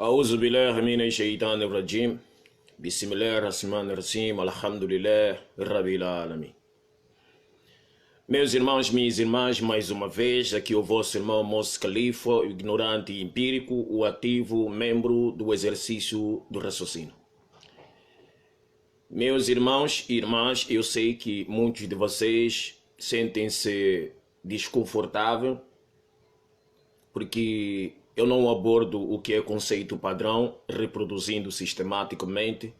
أعوذ بالله من الشيطان الرجيم بسم الله الرحمن الرحيم الحمد لله رب العالمين. Meus irmãos, minhas irmãs, mais uma vez, aqui o vosso irmão Moço Califa, o ignorante e empírico, o ativo membro do exercício do raciocínio. Meus irmãos e irmãs, eu sei que muitos de vocês sentem-se desconfortáveis porque eu não abordo o que é conceito padrão, reproduzindo sistematicamente.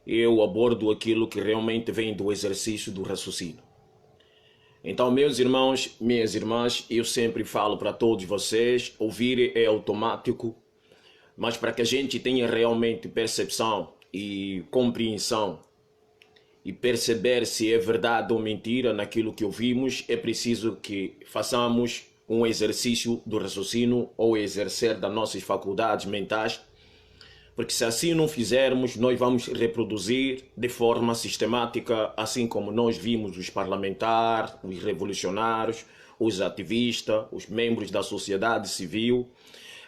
Eu abordo aquilo que realmente vem do exercício do raciocínio. Então, meus irmãos, minhas irmãs, eu sempre falo para todos vocês, ouvir é automático, mas para que a gente tenha realmente percepção e compreensão e perceber se é verdade ou mentira naquilo que ouvimos, é preciso que façamos um exercício do raciocínio ou exercer das nossas faculdades mentais, porque se assim não fizermos, nós vamos reproduzir de forma sistemática, assim como nós vimos os parlamentares, os revolucionários, os ativistas, os membros da sociedade civil,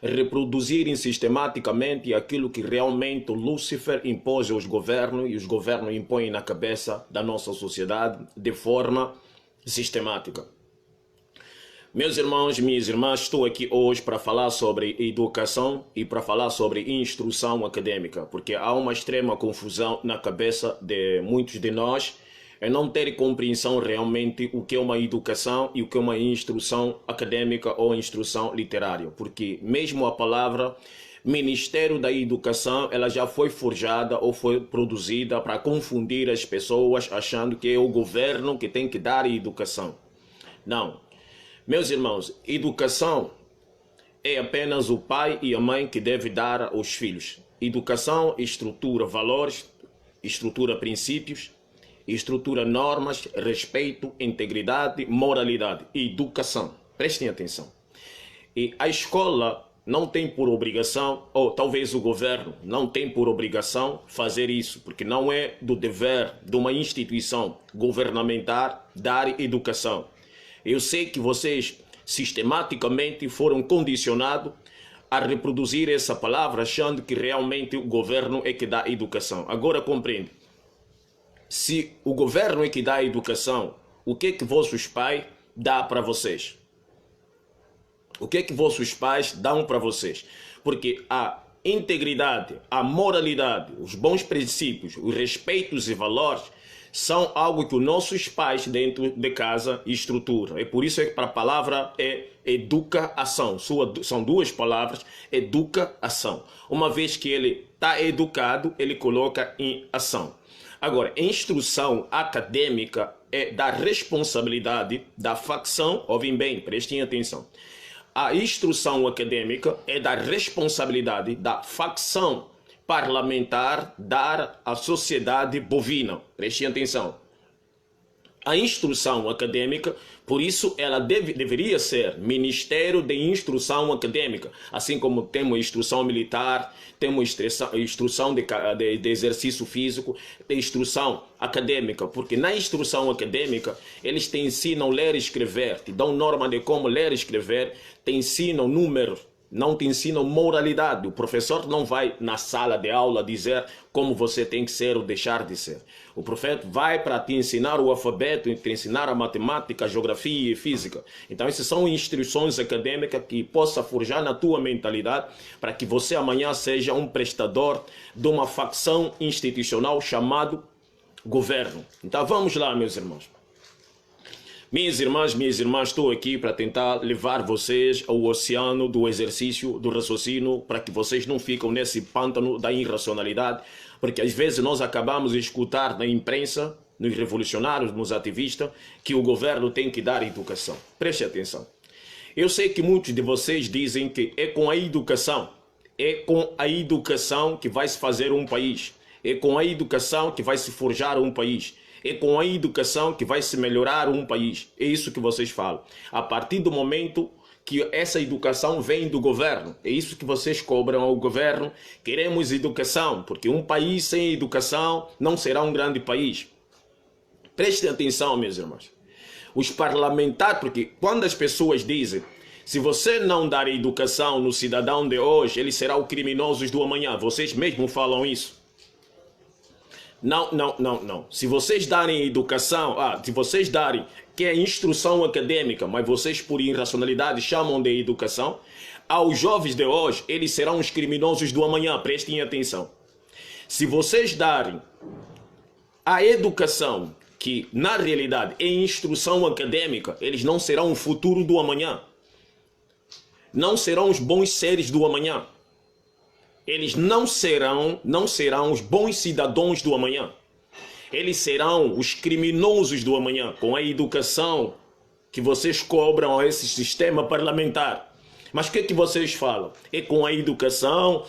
reproduzirem sistematicamente aquilo que realmente Lúcifer impôs aos governos e os governos impõem na cabeça da nossa sociedade de forma sistemática. Meus irmãos, minhas irmãs, estou aqui hoje para falar sobre educação e para falar sobre instrução acadêmica, porque há uma extrema confusão na cabeça de muitos de nós em não ter compreensão realmente o que é uma educação e o que é uma instrução acadêmica ou instrução literária, porque mesmo a palavra Ministério da Educação, ela já foi forjada ou foi produzida para confundir as pessoas achando que é o governo que tem que dar educação. Não. Meus irmãos, educação é apenas o pai e a mãe que devem dar aos filhos. Educação estrutura valores, estrutura princípios, estrutura normas, respeito, integridade, moralidade. Educação. Prestem atenção. E a escola não tem por obrigação, ou talvez o governo não tem por obrigação fazer isso, porque não é do dever de uma instituição governamental dar educação. Eu sei que vocês sistematicamente foram condicionados a reproduzir essa palavra achando que realmente o governo é que dá educação. Agora compreende. Se o governo é que dá educação, o que é que vossos pais dão para vocês? O que é que vossos pais dão para vocês? Porque a integridade, a moralidade, os bons princípios, os respeitos e valores são algo que os nossos pais dentro de casa estruturam. É por isso que a palavra é educação. São duas palavras, educação. Uma vez que ele está educado, ele coloca em ação. Agora, instrução acadêmica é da responsabilidade da facção. Ouvem bem, prestem atenção. A instrução acadêmica é da responsabilidade da facção parlamentar dar à sociedade bovina. Prestem atenção. A instrução acadêmica, por isso ela deveria ser Ministério de Instrução Acadêmica, assim como temos instrução militar, temos instrução de exercício físico, de instrução acadêmica, porque na instrução acadêmica eles te ensinam a ler e escrever, te dão norma de como ler e escrever, te ensinam números, não te ensinam moralidade. O professor não vai na sala de aula dizer como você tem que ser ou deixar de ser. O profeta vai para te ensinar o alfabeto, te ensinar a matemática, a geografia e física. Então essas são instruções acadêmicas que possa forjar na tua mentalidade para que você amanhã seja um prestador de uma facção institucional chamado governo. Então vamos lá, meus irmãos. Minhas irmãs, estou aqui para tentar levar vocês ao oceano do exercício do raciocínio para que vocês não fiquem nesse pântano da irracionalidade, porque às vezes nós acabamos de escutar na imprensa, nos revolucionários, nos ativistas, que o governo tem que dar educação. Preste atenção. Eu sei que muitos de vocês dizem que é com a educação que vai se fazer um país, é com a educação que vai se forjar um país. É com a educação que vai se melhorar um país. É isso que vocês falam. A partir do momento que essa educação vem do governo, é isso que vocês cobram ao governo. Queremos educação, porque um país sem educação não será um grande país. Prestem atenção, meus irmãos. Os parlamentares, porque quando as pessoas dizem Se você não dar educação no cidadão de hoje, ele será o criminoso do amanhã. Vocês mesmo falam isso. Não, não, não, não. Se vocês darem educação, se vocês darem, que é instrução acadêmica, mas vocês por irracionalidade chamam de educação, aos jovens de hoje, eles serão os criminosos do amanhã. Prestem atenção. Se vocês darem a educação, que na realidade é instrução acadêmica, eles não serão o futuro do amanhã. Não serão os bons seres do amanhã. Eles não serão os bons cidadãos do amanhã. Eles serão os criminosos do amanhã, com a educação que vocês cobram a esse sistema parlamentar. Mas o que vocês falam? É com a educação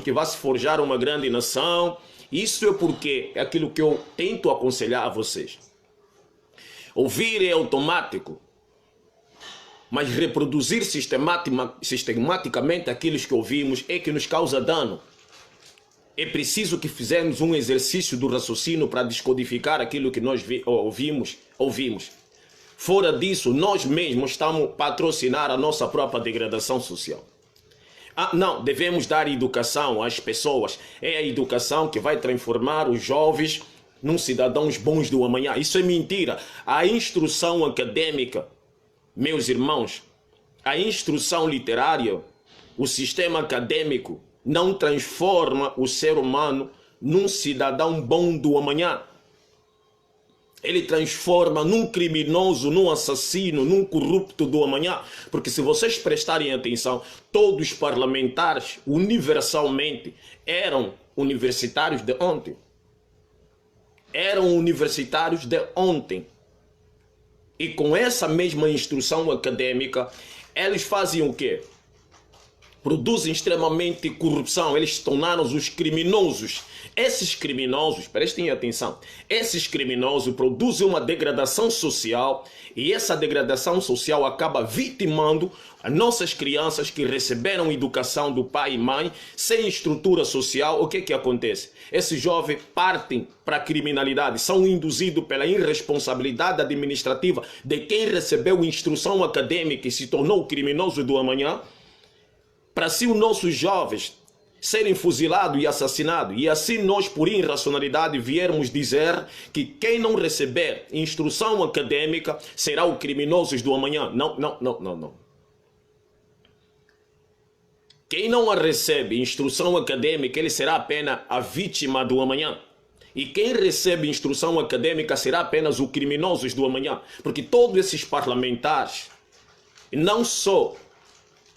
que vai se forjar uma grande nação. Isso é porque é aquilo que eu tento aconselhar a vocês. Ouvir é automático, mas reproduzir sistematicamente aquilo que ouvimos é que nos causa dano. É preciso que fizermos um exercício do raciocínio para descodificar aquilo que nós ouvimos. Fora disso, nós mesmos estamos a patrocinar a nossa própria degradação social. Não, devemos dar educação às pessoas. É a educação que vai transformar os jovens num cidadãos bons do amanhã. Isso é mentira. A instrução acadêmica, meus irmãos, a instrução literária, o sistema acadêmico não transforma o ser humano num cidadão bom do amanhã. Ele transforma num criminoso, num assassino, num corrupto do amanhã. Porque se vocês prestarem atenção, todos os parlamentares, universalmente, eram universitários de ontem. Eram universitários de ontem. E com essa mesma instrução acadêmica, eles faziam o quê? Produzem extremamente corrupção. Eles tornaram-se os criminosos. Esses criminosos, prestem atenção, esses criminosos produzem uma degradação social e essa degradação social acaba vitimando as nossas crianças que receberam educação do pai e mãe sem estrutura social. O que acontece? Esses jovens partem para a criminalidade, são induzidos pela irresponsabilidade administrativa de quem recebeu instrução acadêmica e se tornou criminoso do amanhã. Para assim os nossos jovens serem fuzilados e assassinados, e assim nós por irracionalidade viermos dizer que quem não receber instrução acadêmica será o criminoso do amanhã. Não, não, não, não, não. Quem não recebe instrução acadêmica, ele será apenas a vítima do amanhã. E quem recebe instrução acadêmica será apenas o criminoso do amanhã. Porque todos esses parlamentares, não só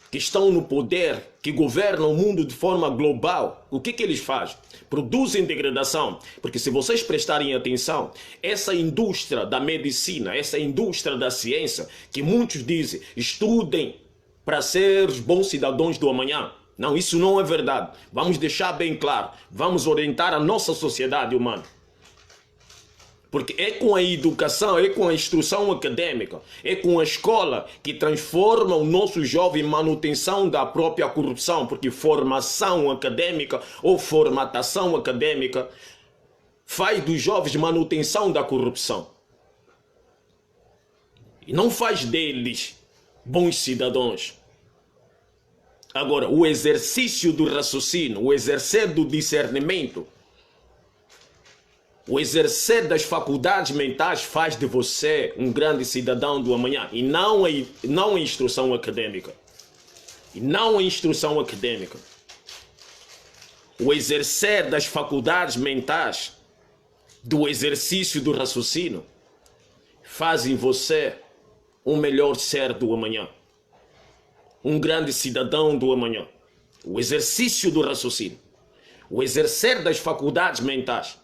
que estão no poder, que governam o mundo de forma global, o que eles fazem? Produzem degradação. Porque se vocês prestarem atenção, essa indústria da medicina, essa indústria da ciência, que muitos dizem, estudem para ser os bons cidadãos do amanhã. Não, isso não é verdade. Vamos deixar bem claro. Vamos orientar a nossa sociedade humana. Porque é com a educação, é com a instrução acadêmica, é com a escola que transforma o nosso jovem em manutenção da própria corrupção. Porque formação acadêmica ou formatação acadêmica faz dos jovens manutenção da corrupção. E não faz deles bons cidadãos. Agora, o exercício do raciocínio, o exercer do discernimento, o exercer das faculdades mentais faz de você um grande cidadão do amanhã. E não a instrução acadêmica. E não a instrução acadêmica. O exercer das faculdades mentais, do exercício do raciocínio, fazem você um melhor ser do amanhã. Um grande cidadão do amanhã. O exercício do raciocínio. O exercer das faculdades mentais.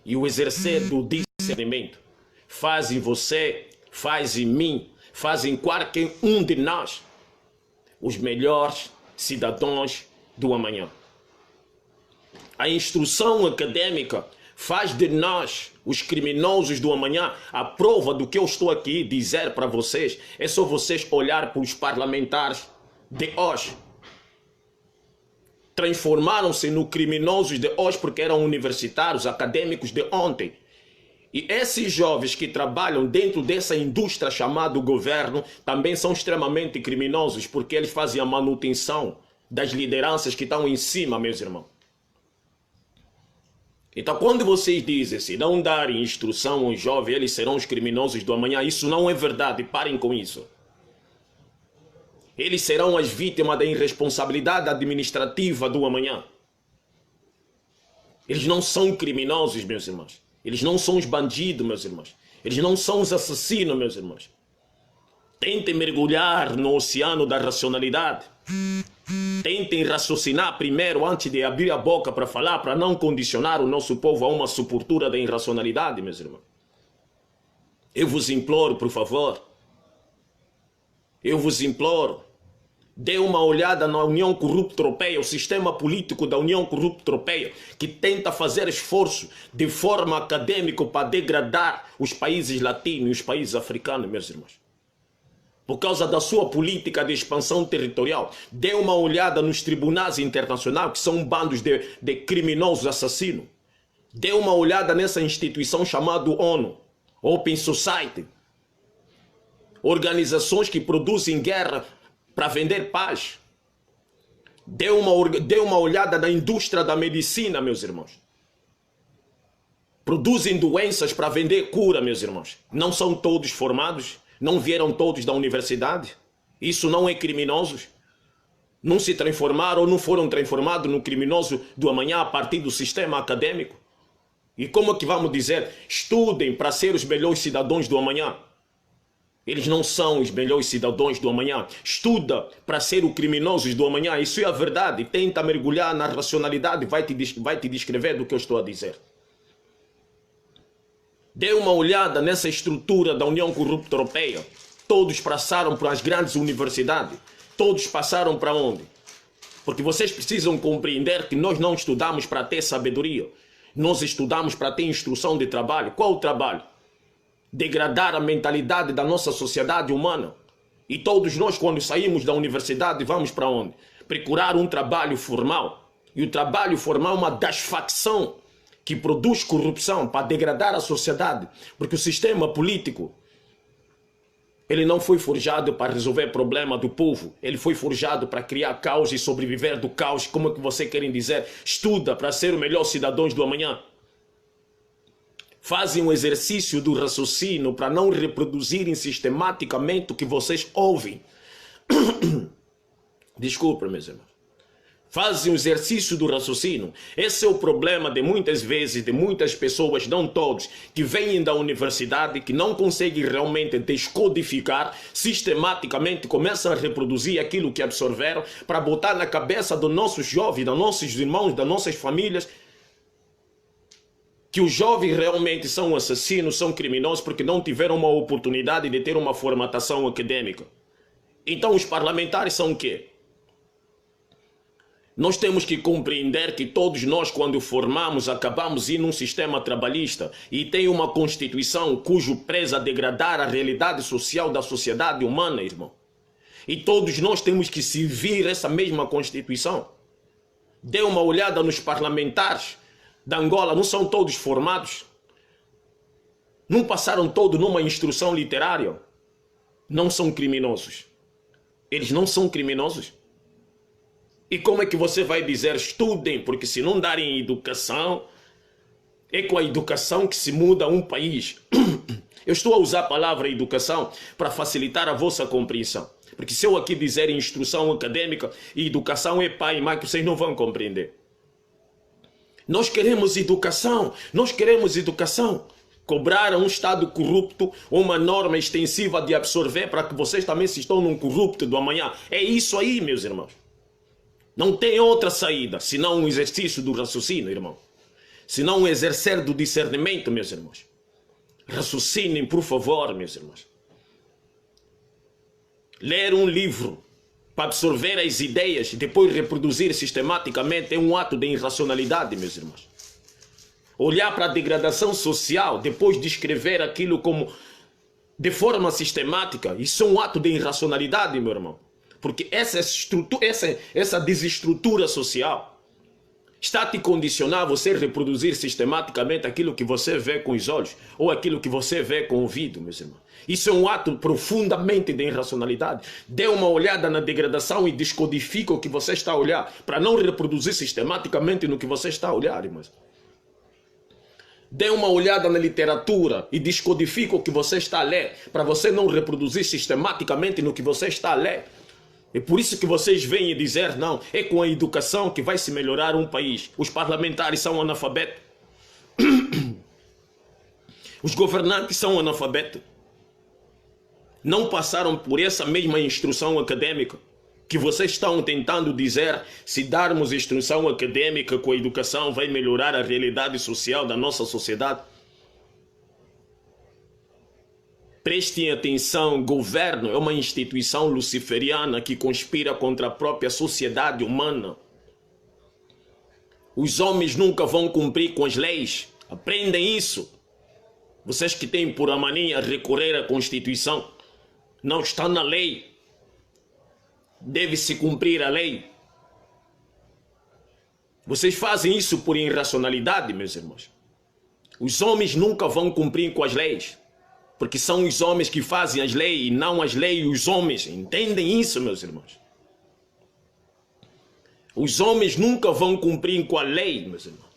E o exercer do discernimento fazem você, fazem mim, fazem qualquer um de nós os melhores cidadãos do amanhã. A instrução acadêmica faz de nós os criminosos do amanhã. A prova do que eu estou aqui a dizer para vocês é só vocês olhar para os parlamentares de hoje. Transformaram-se no criminosos de hoje porque eram universitários, acadêmicos de ontem. E esses jovens que trabalham dentro dessa indústria chamada governo também são extremamente criminosos, porque eles fazem a manutenção das lideranças que estão em cima, meus irmãos. Então, quando vocês dizem, se não darem instrução aos jovens, eles serão os criminosos do amanhã, isso não é verdade, parem com isso. Eles serão as vítimas da irresponsabilidade administrativa do amanhã. Eles não são criminosos, meus irmãos. Eles não são os bandidos, meus irmãos. Eles não são os assassinos, meus irmãos. Tentem mergulhar no oceano da racionalidade. Tentem raciocinar primeiro antes de abrir a boca para falar, para não condicionar o nosso povo a uma sepultura da irracionalidade, meus irmãos. Eu vos imploro, por favor. Eu vos imploro. Dê uma olhada na União Corrupta Europeia, o sistema político da União Corrupta Europeia, que tenta fazer esforço de forma acadêmica para degradar os países latinos e os países africanos, meus irmãos. Por causa da sua política de expansão territorial. Dê uma olhada nos tribunais internacionais, que são bandos de criminosos assassinos. Dê uma olhada nessa instituição chamada ONU, Open Society. Organizações que produzem guerra para vender paz. Dê uma olhada na indústria da medicina, meus irmãos. Produzem doenças para vender cura, meus irmãos. Não são todos formados. Não vieram todos da universidade? Isso não é criminosos? Não se transformaram ou não foram transformados no criminoso do amanhã a partir do sistema acadêmico? E como é que vamos dizer? Estudem para ser os melhores cidadãos do amanhã. Eles não são os melhores cidadãos do amanhã. Estuda para ser os criminosos do amanhã. Isso é a verdade. Tenta mergulhar na racionalidade. Vai te descrever do que eu estou a dizer. Dê uma olhada nessa estrutura da União Corrupta Europeia. Todos passaram para as grandes universidades. Todos passaram para onde? Porque vocês precisam compreender que nós não estudamos para ter sabedoria. Nós estudamos para ter instrução de trabalho. Qual o trabalho? Degradar a mentalidade da nossa sociedade humana. E todos nós, quando saímos da universidade, vamos para onde? Procurar um trabalho formal. E o trabalho formal é uma das facções que produz corrupção para degradar a sociedade, porque o sistema político, ele não foi forjado para resolver o problema do povo, ele foi forjado para criar caos e sobreviver do caos. Como é que vocês querem dizer? Estuda para ser o melhor cidadãos do amanhã. Fazem um exercício do raciocínio para não reproduzirem sistematicamente o que vocês ouvem. Desculpa, meus irmãos. Fazem um exercício do raciocínio. Esse é o problema de muitas vezes, de muitas pessoas, não todos, que vêm da universidade, que não conseguem realmente descodificar, sistematicamente começam a reproduzir aquilo que absorveram para botar na cabeça dos nossos jovens, dos nossos irmãos, das nossas famílias, que os jovens realmente são assassinos, são criminosos, porque não tiveram uma oportunidade de ter uma formatação acadêmica. Então os parlamentares são o quê? Nós temos que compreender que todos nós, quando formamos, acabamos indo num sistema trabalhista e tem uma Constituição cujo preza degradar a realidade social da sociedade humana, irmão. E todos nós temos que servir essa mesma Constituição. Dê uma olhada nos parlamentares da Angola, não são todos formados? Não passaram todos numa instrução literária? Não são criminosos. Eles não são criminosos. E como é que você vai dizer estudem? Porque se não darem educação, é com a educação que se muda um país. Eu estou a usar a palavra educação para facilitar a vossa compreensão. Porque se eu aqui dizer instrução acadêmica e educação é pai e mãe, que vocês não vão compreender. Nós queremos educação, nós queremos educação. Cobrar a um Estado corrupto uma norma extensiva de absorver para que vocês também se tornem corrupto do amanhã. É isso aí, meus irmãos. Não tem outra saída, senão um exercício do raciocínio, irmão. Senão um exercer do discernimento, meus irmãos. Raciocinem, por favor, meus irmãos. Ler um livro para absorver as ideias e depois reproduzir sistematicamente é um ato de irracionalidade, meus irmãos. Olhar para a degradação social, depois descrever aquilo como de forma sistemática, isso é um ato de irracionalidade, meu irmão. Porque essa desestrutura social está a te condicionar a você reproduzir sistematicamente aquilo que você vê com os olhos ou aquilo que você vê com o ouvido, meus irmãos. Isso é um ato profundamente de irracionalidade. Dê uma olhada na degradação e descodifica o que você está a olhar para não reproduzir sistematicamente no que você está a olhar, irmãos. Dê uma olhada na literatura e descodifica o que você está a ler para você não reproduzir sistematicamente no que você está a ler. É por isso que vocês vêm dizer, não, é com a educação que vai se melhorar um país. Os parlamentares são analfabetos. Os governantes são analfabetos. Não passaram por essa mesma instrução acadêmica que vocês estão tentando dizer, se darmos instrução acadêmica com a educação vai melhorar a realidade social da nossa sociedade. Prestem atenção, governo é uma instituição luciferiana que conspira contra a própria sociedade humana. Os homens nunca vão cumprir com as leis. Aprendem isso. Vocês que têm por a mania recorrer à Constituição, não está na lei. Deve-se cumprir a lei. Vocês fazem isso por irracionalidade, meus irmãos. Os homens nunca vão cumprir com as leis. Porque são os homens que fazem as leis e não as leis os homens. Entendem isso, meus irmãos? Os homens nunca vão cumprir com a lei, meus irmãos.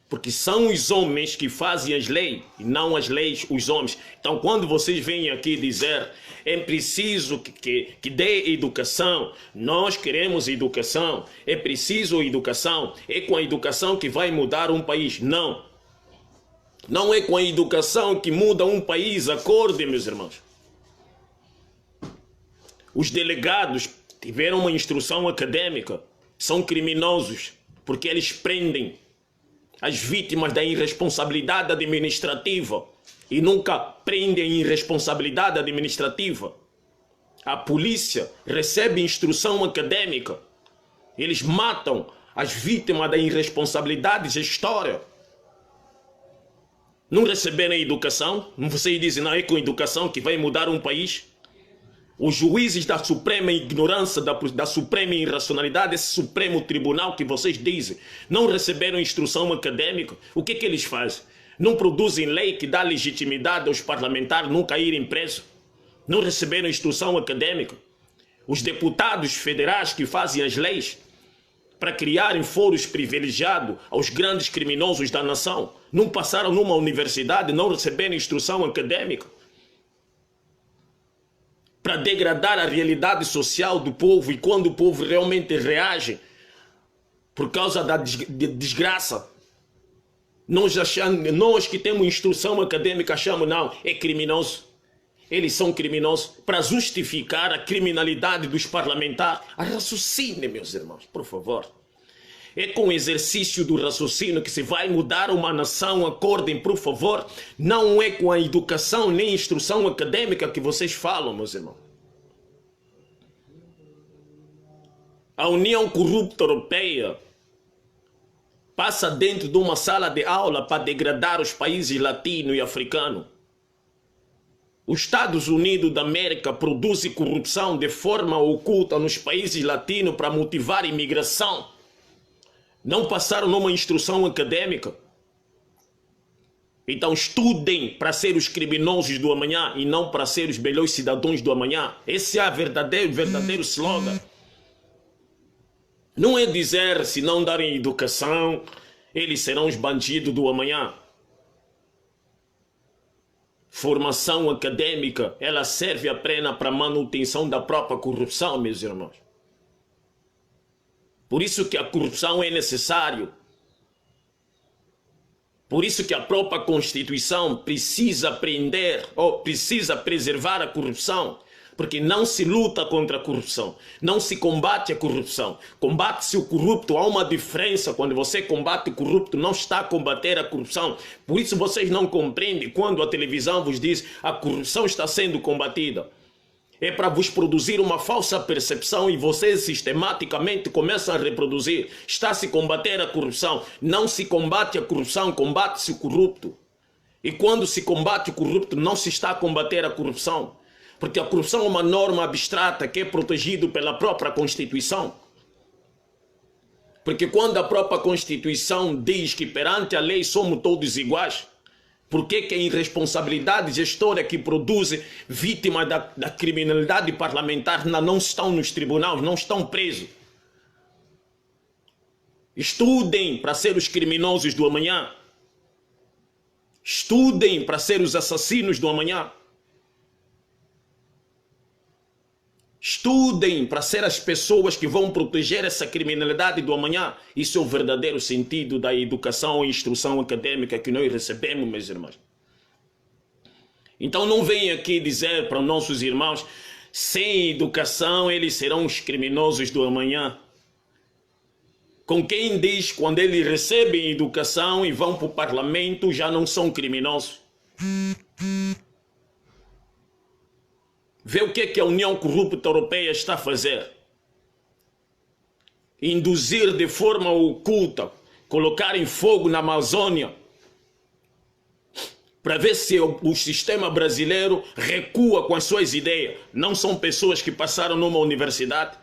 Porque são os homens que fazem as leis e não as leis os homens. Então, quando vocês vêm aqui dizer é preciso que dê educação, nós queremos educação, é preciso educação, é com a educação que vai mudar um país. Não. Não é com a educação que muda um país, acorde, meus irmãos. Os delegados tiveram uma instrução acadêmica, são criminosos, porque eles prendem as vítimas da irresponsabilidade administrativa e nunca prendem a irresponsabilidade administrativa. A polícia recebe instrução acadêmica, eles matam as vítimas da irresponsabilidade gestória. Não receberam educação? Vocês dizem, não, é com educação que vai mudar um país? Os juízes da suprema ignorância, da suprema irracionalidade, esse supremo tribunal que vocês dizem, não receberam instrução acadêmica? O que eles fazem? Não produzem lei que dá legitimidade aos parlamentares nunca irem presos? Não receberam instrução acadêmica? Os deputados federais que fazem as leis para criarem foros privilegiados aos grandes criminosos da nação, não passaram numa universidade, não receberam instrução acadêmica para degradar a realidade social do povo, e quando o povo realmente reage por causa da desgraça, nós que temos instrução acadêmica achamos, não, é criminoso. Eles são criminosos para justificar a criminalidade dos parlamentares. Raciocine, meus irmãos, por favor. É com o exercício do raciocínio que se vai mudar uma nação, acordem, por favor. Não é com a educação nem instrução acadêmica que vocês falam, meus irmãos. A União Corrupta Europeia passa dentro de uma sala de aula para degradar os países latinos e africanos. Os Estados Unidos da América produzem corrupção de forma oculta nos países latinos para motivar a imigração. Não passaram numa instrução acadêmica. Então estudem para ser os criminosos do amanhã e não para ser os melhores cidadãos do amanhã. Esse é o verdadeiro slogan. Não é dizer, se não darem educação, eles serão os bandidos do amanhã. Formação acadêmica, ela serve apenas para a manutenção da própria corrupção, meus irmãos. Por isso que a corrupção é necessário. Por isso que a própria Constituição precisa prender, ou precisa preservar a corrupção. Porque não se luta contra a corrupção, não se combate a corrupção. Combate-se o corrupto, há uma diferença. Quando você combate o corrupto, não está a combater a corrupção. Por isso vocês não compreendem quando a televisão vos diz a corrupção está sendo combatida. É para vos produzir uma falsa percepção e vocês sistematicamente começam a reproduzir. Está-se a combater a corrupção. Não se combate a corrupção, combate-se o corrupto. E quando se combate o corrupto, não se está a combater a corrupção. Porque a corrupção é uma norma abstrata que é protegida pela própria Constituição. Porque quando a própria Constituição diz que perante a lei somos todos iguais, por que a irresponsabilidade gestora que produz vítimas da criminalidade parlamentar não estão nos tribunais, não estão presos? Estudem para ser os criminosos do amanhã. Estudem para ser os assassinos do amanhã. Estudem para ser as pessoas que vão proteger essa criminalidade do amanhã. Isso é o verdadeiro sentido da educação e instrução acadêmica que nós recebemos, meus irmãos. Então não venham aqui dizer para nossos irmãos, sem educação eles serão os criminosos do amanhã. Com quem diz quando eles recebem educação e vão para o parlamento já não são criminosos. Vê o que a União Corrupta Europeia está a fazer. Induzir de forma oculta, colocar em fogo na Amazônia, para ver se o sistema brasileiro recua com as suas ideias. Não são pessoas que passaram numa universidade.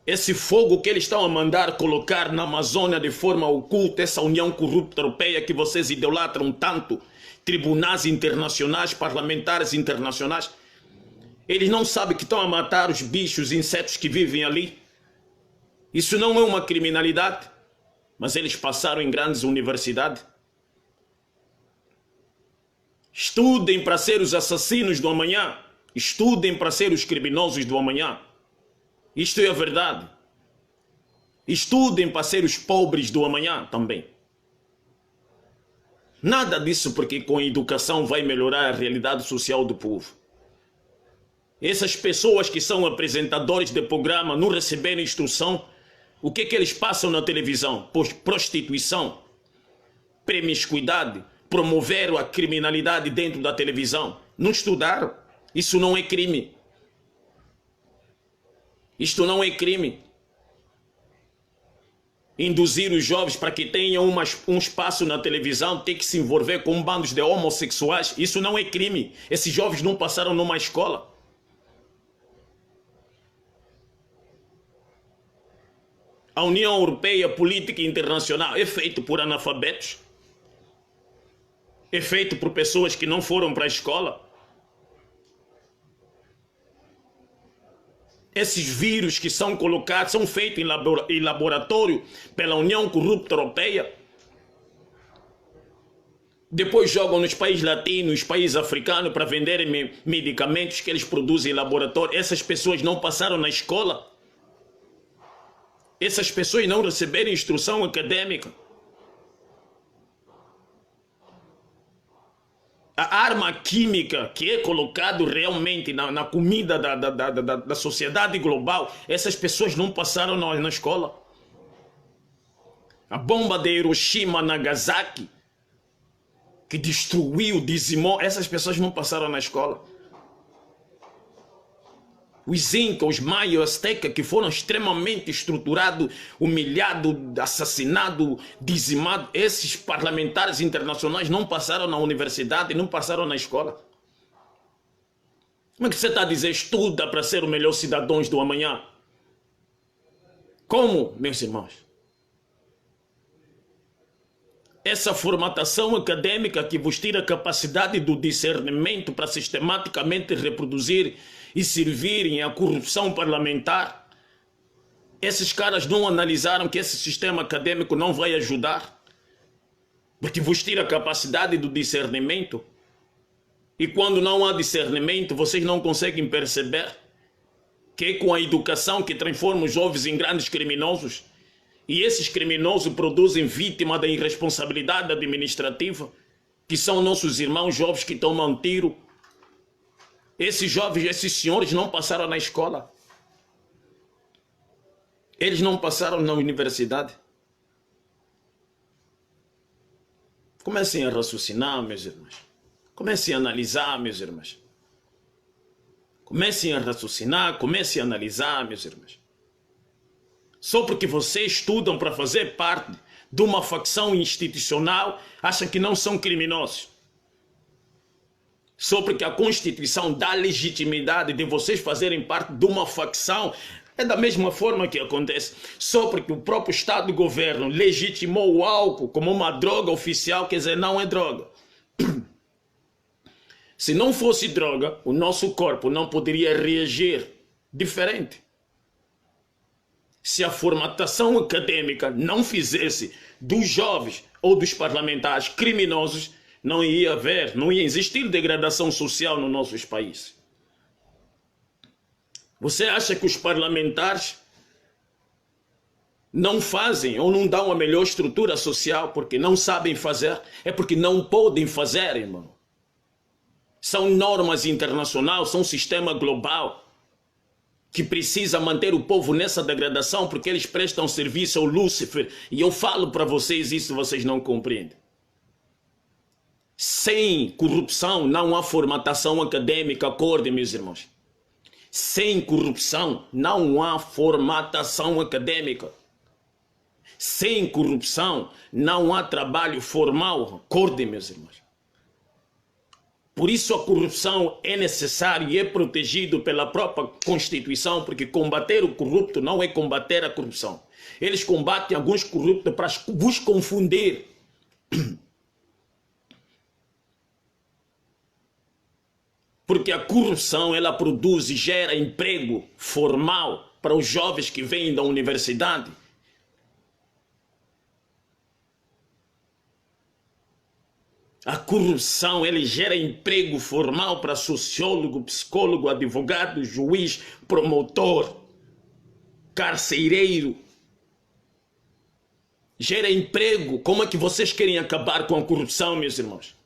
Esse fogo que eles estão a mandar colocar na Amazônia de forma oculta, essa União Corrupta Europeia que vocês idolatram tanto, tribunais internacionais, parlamentares internacionais, eles não sabem que estão a matar os bichos, insetos que vivem ali. Isso não é uma criminalidade, mas eles passaram em grandes universidades. Estudem para ser os assassinos do amanhã. Estudem para ser os criminosos do amanhã. Isto é a verdade. Estudem para ser os pobres do amanhã também. Nada disso porque com a educação vai melhorar a realidade social do povo. Essas pessoas que são apresentadores de programa não receberam instrução. O que eles passam na televisão? Prostituição, promiscuidade, promoveram a criminalidade dentro da televisão. Não estudaram. Isso não é crime. Isto não é crime. Induzir os jovens para que tenham um espaço na televisão, ter que se envolver com bandos de homossexuais, isso não é crime. Esses jovens não passaram numa escola. A União Europeia Política Internacional é feita por analfabetos. É feito por pessoas que não foram para a escola. Esses vírus que são colocados, são feitos em laboratório pela União Corrupta Europeia. Depois jogam nos países latinos, nos países africanos para venderem medicamentos que eles produzem em laboratório. Essas pessoas não passaram na escola. Essas pessoas não receberam instrução acadêmica. A arma química que é colocada realmente na comida da sociedade global, essas pessoas não passaram na escola. A bomba de Hiroshima, Nagasaki, que destruiu, dizimou, essas pessoas não passaram na escola. Os Incas, os Maias, os Aztecas, que foram extremamente estruturados, humilhados, assassinados, dizimados, esses parlamentares internacionais não passaram na universidade, não passaram na escola. Como é que você está a dizer estuda para ser o melhor cidadãos do amanhã? Como, meus irmãos? Essa formatação acadêmica que vos tira a capacidade do discernimento para sistematicamente reproduzir e servirem à corrupção parlamentar, esses caras não analisaram que esse sistema acadêmico não vai ajudar, porque vos tira a capacidade do discernimento, e quando não há discernimento, vocês não conseguem perceber que é com a educação que transforma os jovens em grandes criminosos, e esses criminosos produzem vítima da irresponsabilidade administrativa, que são nossos irmãos jovens que tomam tiro. Esses jovens, esses senhores não passaram na escola. Eles não passaram na universidade. Comecem a raciocinar, meus irmãos. Comecem a analisar, meus irmãos. Comecem a raciocinar, comecem a analisar, meus irmãos. Só porque vocês estudam para fazer parte de uma facção institucional, acham que não são criminosos. Só porque a Constituição dá legitimidade de vocês fazerem parte de uma facção. É da mesma forma que acontece, só porque o próprio Estado de governo legitimou o álcool como uma droga oficial, quer dizer, não é droga. Se não fosse droga, o nosso corpo não poderia reagir diferente. Se a formatação acadêmica não fizesse dos jovens ou dos parlamentares criminosos, não ia existir degradação social no nosso país. Você acha que os parlamentares não fazem ou não dão a melhor estrutura social porque não sabem fazer? É porque não podem fazer, irmão. São normas internacionais, são um sistema global que precisa manter o povo nessa degradação porque eles prestam serviço ao Lúcifer. E eu falo para vocês isso, vocês não compreendem. Sem corrupção não há formatação acadêmica, acordem, meus irmãos. Sem corrupção não há formatação acadêmica. Sem corrupção não há trabalho formal, acordem, meus irmãos. Por isso a corrupção é necessária e é protegido pela própria Constituição, porque combater o corrupto não é combater a corrupção. Eles combatem alguns corruptos para vos confundir. Porque a corrupção, ela produz e gera emprego formal para os jovens que vêm da universidade. A corrupção, ele gera emprego formal para sociólogo, psicólogo, advogado, juiz, promotor, carcereiro. Gera emprego. Como é que vocês querem acabar com a corrupção, meus irmãos?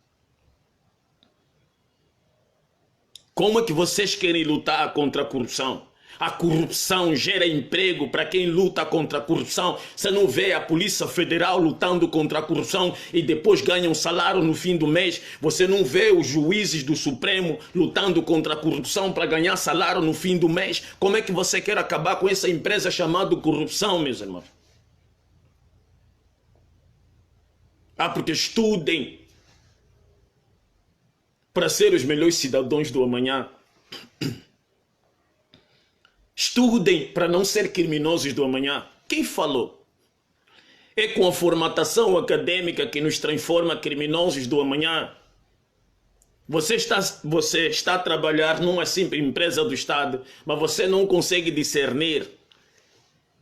Como é que vocês querem lutar contra a corrupção? A corrupção gera emprego para quem luta contra a corrupção. Você não vê a Polícia Federal lutando contra a corrupção e depois ganha um salário no fim do mês. Você não vê os juízes do Supremo lutando contra a corrupção para ganhar salário no fim do mês. Como é que você quer acabar com essa empresa chamada corrupção, meus irmãos? Porque estudem para ser os melhores cidadãos do amanhã. Estudem para não ser criminosos do amanhã. Quem falou? É com a formatação acadêmica que nos transforma criminosos do amanhã. Você está a trabalhar numa simples empresa do Estado, mas você não consegue discernir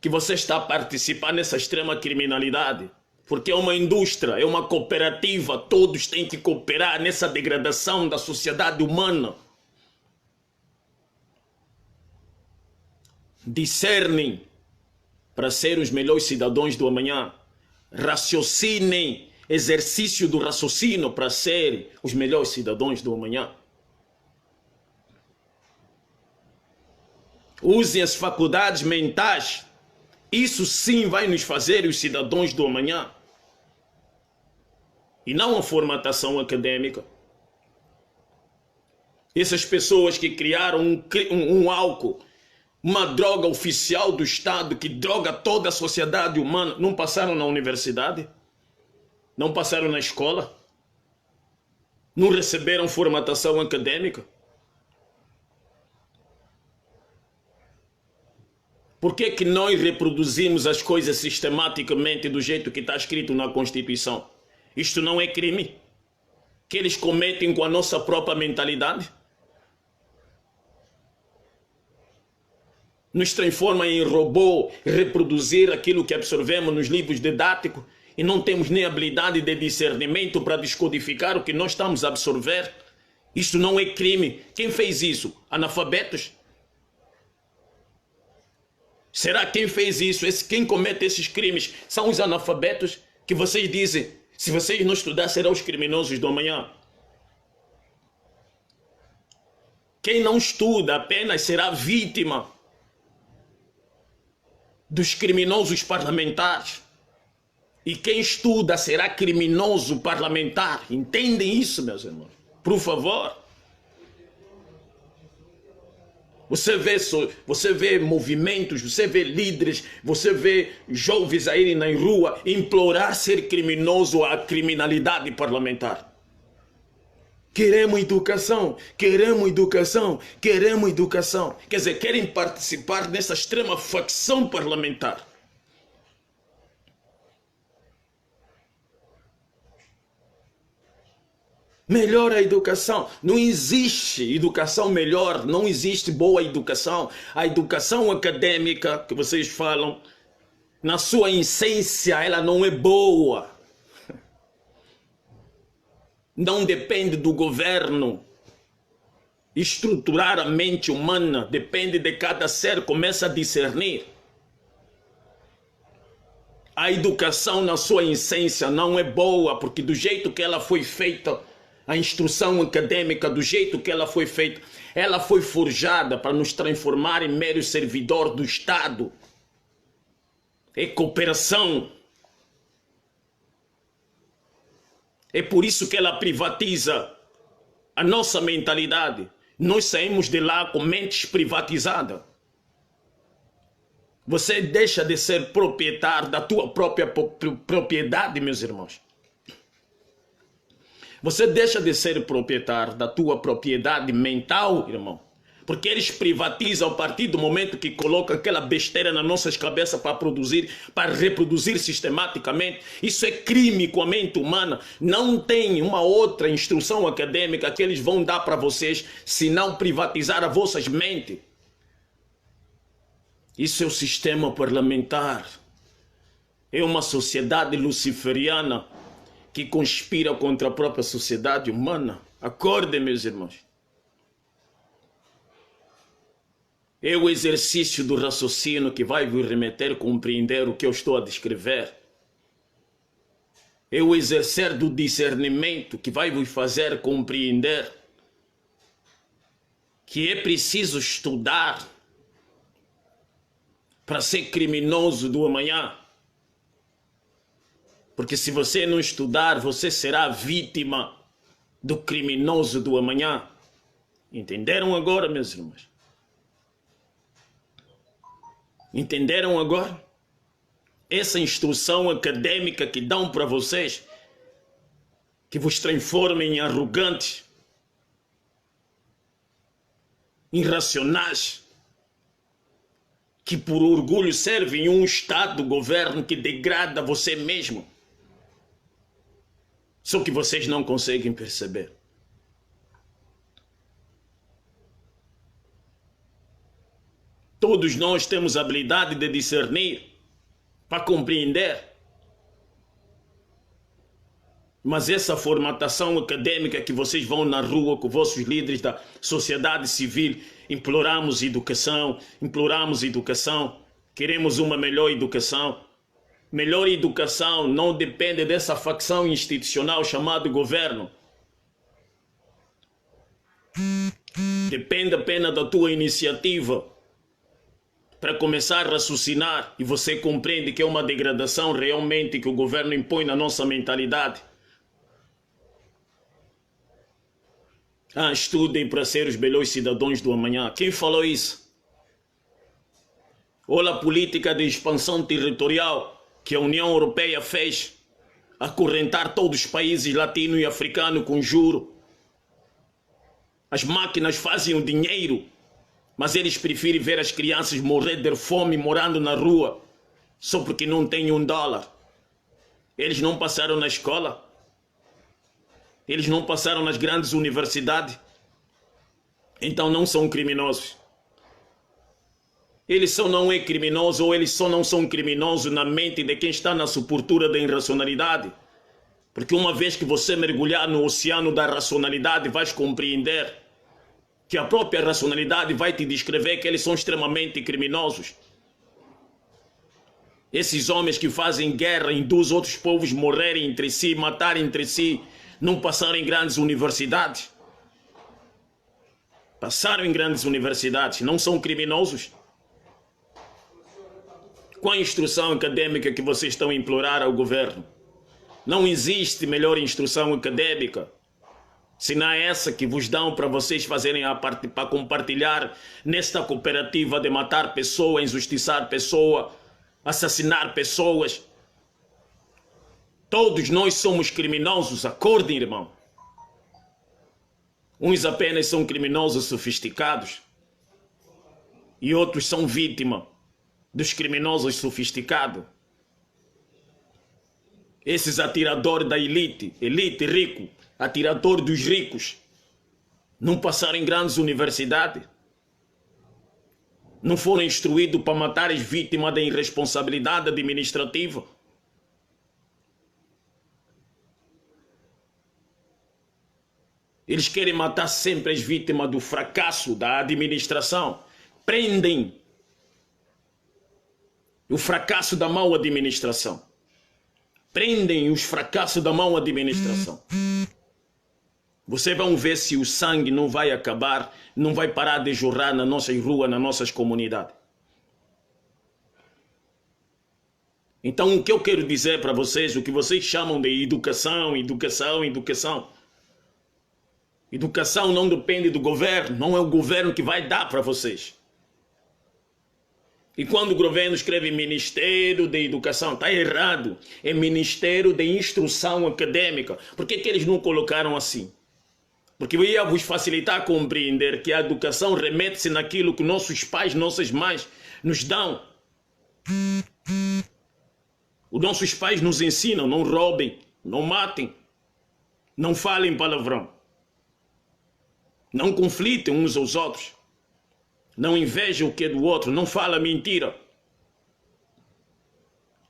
que você está a participar nessa extrema criminalidade. Porque é uma indústria, é uma cooperativa, todos têm que cooperar nessa degradação da sociedade humana. Discernem para ser os melhores cidadãos do amanhã. Raciocinem, exercício do raciocínio para ser os melhores cidadãos do amanhã. Usem as faculdades mentais. Isso sim vai nos fazer os cidadãos do amanhã. E não a formatação acadêmica. Essas pessoas que criaram um álcool, uma droga oficial do Estado que droga toda a sociedade humana, não passaram na universidade? Não passaram na escola? Não receberam formatação acadêmica? Por que que nós reproduzimos as coisas sistematicamente do jeito que está escrito na Constituição? Isto não é crime? Que eles cometem com a nossa própria mentalidade? Nos transforma em robô, reproduzir aquilo que absorvemos nos livros didáticos e não temos nem habilidade de discernimento para descodificar o que nós estamos a absorver. Isso não é crime. Quem fez isso? Analfabetos? Será quem fez isso? Quem comete esses crimes são os analfabetos que vocês dizem, se vocês não estudar, serão os criminosos do amanhã. Quem não estuda apenas será vítima dos criminosos parlamentares. E quem estuda será criminoso parlamentar. Entendem isso, meus irmãos? Por favor. Você vê movimentos, você vê líderes, você vê jovens a irem na rua implorar ser criminoso à criminalidade parlamentar. Queremos educação, queremos educação, queremos educação. Quer dizer, querem participar nessa extrema facção parlamentar. Melhor a educação. Não existe educação melhor, não existe boa educação. A educação acadêmica que vocês falam, na sua essência, ela não é boa. Não depende do governo. Estruturar a mente humana depende de cada ser, começa a discernir. A educação na sua essência não é boa, porque do jeito que ela foi feita, a instrução acadêmica, do jeito que ela foi feita, ela foi forjada para nos transformar em meros servidor do Estado. É cooperação. É por isso que ela privatiza a nossa mentalidade. Nós saímos de lá com mentes privatizadas. Você deixa de ser proprietário da tua própria propriedade, meus irmãos. Você deixa de ser proprietário da tua propriedade mental, irmão. Porque eles privatizam a partir do momento que colocam aquela besteira nas nossas cabeças para produzir, para reproduzir sistematicamente. Isso é crime com a mente humana. Não tem uma outra instrução acadêmica que eles vão dar para vocês se não privatizar as vossas mentes. Isso é o sistema parlamentar. É uma sociedade luciferiana que conspira contra a própria sociedade humana. Acordem, meus irmãos. É o exercício do raciocínio que vai vos remeter a compreender o que eu estou a descrever. É o exercer do discernimento que vai vos fazer compreender que é preciso estudar para ser criminoso do amanhã. Porque se você não estudar, você será vítima do criminoso do amanhã. Entenderam agora, meus irmãos? Entenderam agora? Essa instrução acadêmica que dão para vocês, que vos transforma em arrogantes, irracionais, que por orgulho servem um Estado, governo que degrada você mesmo. Só que vocês não conseguem perceber. Todos nós temos a habilidade de discernir, para compreender. Mas essa formatação acadêmica que vocês vão na rua com vossos líderes da sociedade civil, imploramos educação, queremos uma melhor educação. Melhor educação não depende dessa facção institucional chamada governo. Depende apenas da tua iniciativa para começar a raciocinar, e você compreende que é uma degradação realmente que o governo impõe na nossa mentalidade. Estudem para ser os melhores cidadãos do amanhã. Quem falou isso? Olha a política de expansão territorial que a União Europeia fez, acorrentar todos os países latinos e africanos com juro. As máquinas fazem o dinheiro, mas eles preferem ver as crianças morrer de fome morando na rua, só porque não têm $1. Eles não passaram na escola. Eles não passaram nas grandes universidades. Então não são criminosos. Eles só não é criminoso, ou eles só não são criminosos na mente de quem está na sepultura da irracionalidade. Porque uma vez que você mergulhar no oceano da racionalidade, vais compreender que a própria racionalidade vai te descrever que eles são extremamente criminosos. Esses homens que fazem guerra, induzem outros povos a morrerem entre si, matarem entre si, não passaram em grandes universidades. Passaram em grandes universidades, não são criminosos. Qual a instrução acadêmica que vocês estão a implorar ao governo? Não existe melhor instrução acadêmica senão essa que vos dão para vocês fazerem a parte, para compartilhar nesta cooperativa de matar pessoas, injustiçar pessoas, assassinar pessoas. Todos nós somos criminosos, acordem, irmão. Uns apenas são criminosos sofisticados e outros são vítima dos criminosos sofisticados. Esses atiradores da elite rico, atirador dos ricos, não passaram em grandes universidades, não foram instruídos para matar as vítimas da irresponsabilidade administrativa. Eles querem matar sempre as vítimas do fracasso da administração. Prendem o fracasso da má administração. Prendem os fracassos da má administração. Vocês vão ver se o sangue não vai acabar, não vai parar de jorrar nas nossas ruas, nas nossas comunidades. Então o que eu quero dizer para vocês, o que vocês chamam de educação, educação não depende do governo, não é o governo que vai dar para vocês. E quando o governo escreve Ministério da Educação, está errado. É Ministério da Instrução Acadêmica. Por que eles não colocaram assim? Porque eu ia vos facilitar a compreender que a educação remete-se naquilo que nossos pais, nossas mães nos dão. Os nossos pais nos ensinam, não roubem, não matem, não falem palavrão, não conflitem uns aos outros, não invejem o que é do outro, não fala mentira.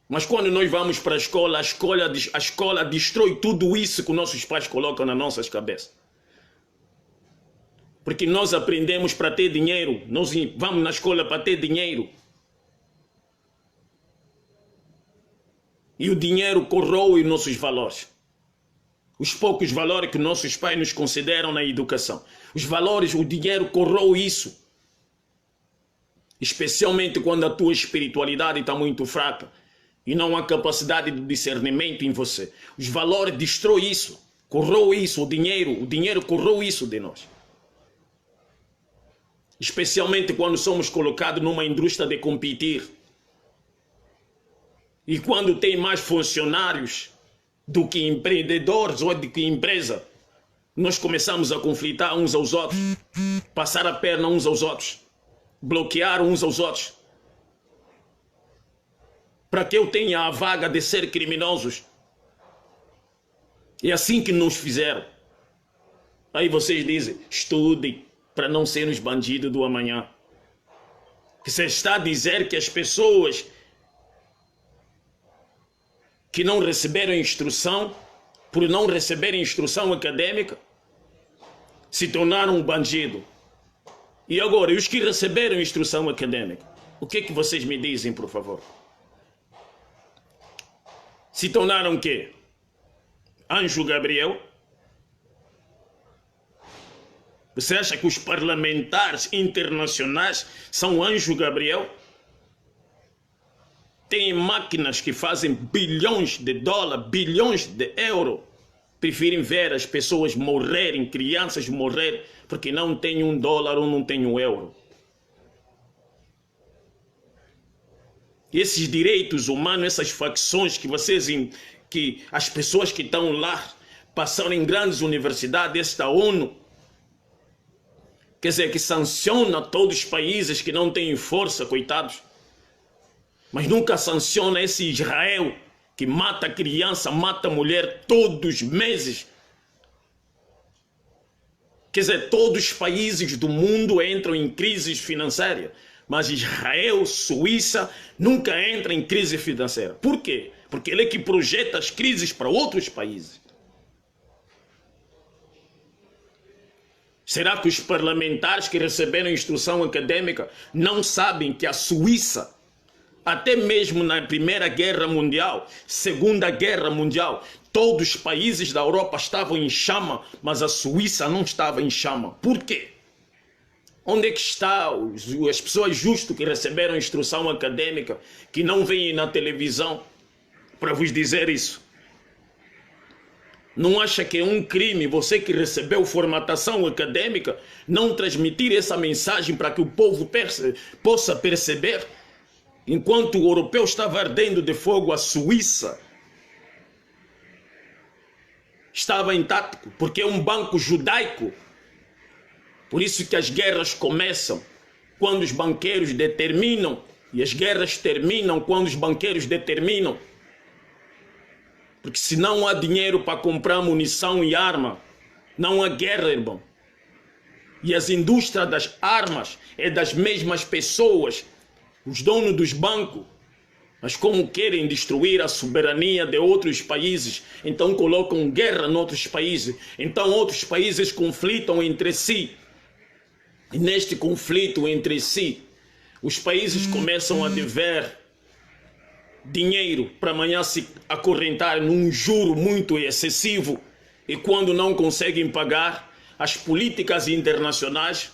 Mas quando nós vamos para a escola destrói tudo isso que nossos pais colocam nas nossas cabeças. Porque nós aprendemos para ter dinheiro, nós vamos na escola para ter dinheiro. E o dinheiro corrói os nossos valores. Os poucos valores que nossos pais nos consideram na educação. Os valores, o dinheiro corrói isso. Especialmente quando a tua espiritualidade está muito fraca e não há capacidade de discernimento em você. Os valores destroem isso, corrói isso, o dinheiro corrói isso de nós. Especialmente quando somos colocados numa indústria de competir. E quando tem mais funcionários do que empreendedores ou do que empresa, nós começamos a conflitar uns aos outros, passar a perna uns aos outros, bloquear uns aos outros, para que eu tenha a vaga de ser criminosos. É assim que nos fizeram. Aí vocês dizem, estudem para não sermos bandidos do amanhã. Que você está a dizer que as pessoas que não receberam instrução, por não receberem instrução acadêmica, se tornaram um bandido. E agora, e os que receberam instrução acadêmica? O que vocês me dizem, por favor? Se tornaram o quê? Anjo Gabriel? Você acha que os parlamentares internacionais são Anjo Gabriel? Tem máquinas que fazem bilhões de dólares, bilhões de euros. Preferem ver as pessoas morrerem, crianças morrerem, porque não tem $1 ou não tem €1. E esses direitos humanos, essas facções que as pessoas que estão lá, passaram em grandes universidades, esta ONU, quer dizer, que sanciona todos os países que não têm força, coitados. Mas nunca sanciona esse Israel que mata criança, mata mulher todos os meses. Quer dizer, todos os países do mundo entram em crise financeira, mas Israel, Suíça, nunca entra em crise financeira. Por quê? Porque ele é que projeta as crises para outros países. Será que os parlamentares que receberam instrução acadêmica não sabem que a Suíça, até mesmo na Primeira Guerra Mundial, Segunda Guerra Mundial, todos os países da Europa estavam em chama, mas a Suíça não estava em chama. Por quê? Onde é que estão as pessoas justas que receberam instrução acadêmica, que não vêm na televisão para vos dizer isso? Não acha que é um crime você que recebeu formatação acadêmica não transmitir essa mensagem para que o povo possa perceber? Enquanto o europeu estava ardendo de fogo, a Suíça estava intacto, porque é um banco judaico Por isso que as guerras começam quando os banqueiros determinam, e as guerras terminam quando os banqueiros determinam. Porque se não há dinheiro para comprar munição e arma, não há guerra, irmão. E as indústrias das armas é das mesmas pessoas, os donos dos bancos. Mas como querem destruir a soberania de outros países, então colocam guerra em outros países. Então outros países conflitam entre si. E neste conflito entre si, os países começam a dever dinheiro para amanhã se acorrentar num juro muito excessivo. E quando não conseguem pagar, as políticas internacionais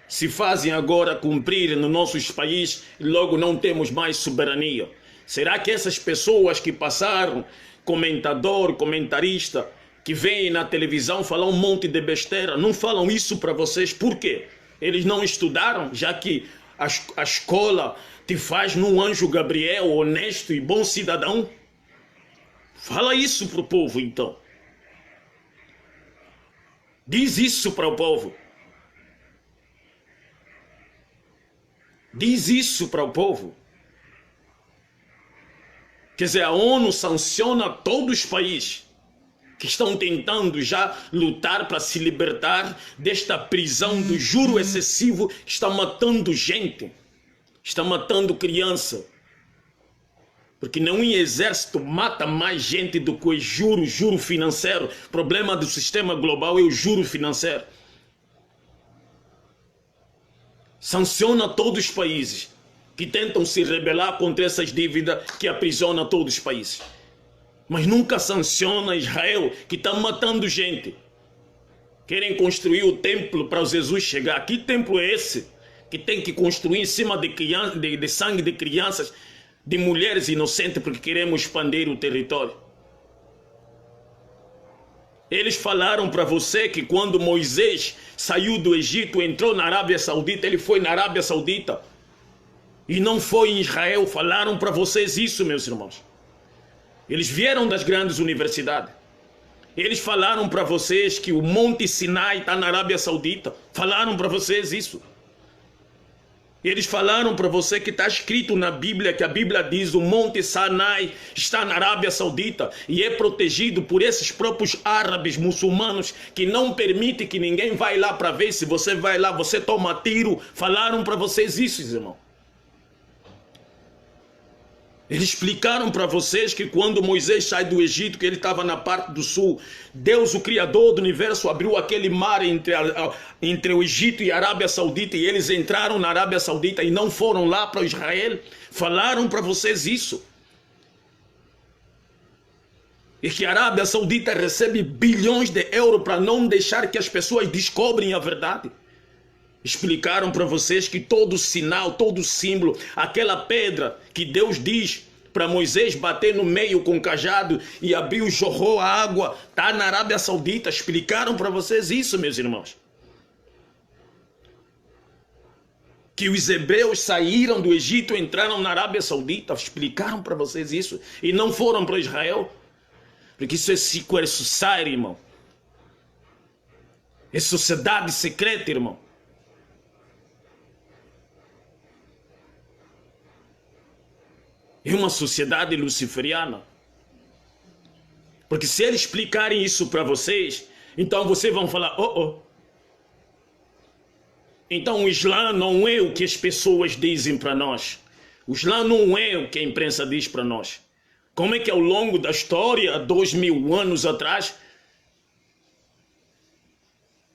se fazem agora cumprir nos nossos países e logo não temos mais soberania. Será que essas pessoas que passaram, comentarista, que vêm na televisão falar um monte de besteira, não falam isso para vocês? Por quê? Eles não estudaram, já que a escola te faz num anjo Gabriel, honesto e bom cidadão? Fala isso para o povo, então. Diz isso para o povo. Diz isso para o povo. Quer dizer, a ONU sanciona todos os países que estão tentando já lutar para se libertar desta prisão do juro excessivo que está matando gente, está matando criança. Porque nenhum exército mata mais gente do que o juro financeiro. O problema do sistema global é o juro financeiro. Sanciona todos os países que tentam se rebelar contra essas dívidas que aprisionam todos os países. Mas nunca sanciona Israel, que está matando gente. Querem construir o templo para Jesus chegar. Que templo é esse? Que tem que construir em cima de sangue de crianças, de mulheres inocentes, porque queremos expandir o território. Eles falaram para você que quando Moisés saiu do Egito, entrou na Arábia Saudita, ele foi na Arábia Saudita e não foi em Israel. Falaram para vocês isso, meus irmãos. Eles vieram das grandes universidades. Eles falaram para vocês que o Monte Sinai está na Arábia Saudita. Falaram para vocês isso. Eles falaram para você que está escrito na Bíblia, que a Bíblia diz o Monte Sinai está na Arábia Saudita e é protegido por esses próprios árabes muçulmanos que não permitem que ninguém vá lá para ver. Se você vai lá, você toma tiro. Falaram para vocês isso, irmão. Eles explicaram para vocês que quando Moisés sai do Egito, que ele estava na parte do sul, Deus, o Criador do universo, abriu aquele mar entre o Egito e a Arábia Saudita, e eles entraram na Arábia Saudita e não foram lá para Israel. Falaram para vocês isso. E que a Arábia Saudita recebe bilhões de euros para não deixar que as pessoas descobrem a verdade. Explicaram para vocês que todo sinal, todo símbolo, aquela pedra que Deus diz para Moisés bater no meio com o cajado e abriu, jorrou a água, está na Arábia Saudita. Explicaram para vocês isso, meus irmãos. Que os hebreus saíram do Egito e entraram na Arábia Saudita. Explicaram para vocês isso e não foram para Israel. Porque isso é secret society, irmão. É sociedade secreta, irmão. É uma sociedade luciferiana. Porque se eles explicarem isso para vocês, então vocês vão falar, então o Islã não é o que as pessoas dizem para nós. O Islã não é o que a imprensa diz para nós. Como é que ao longo da história, há 2000 anos atrás,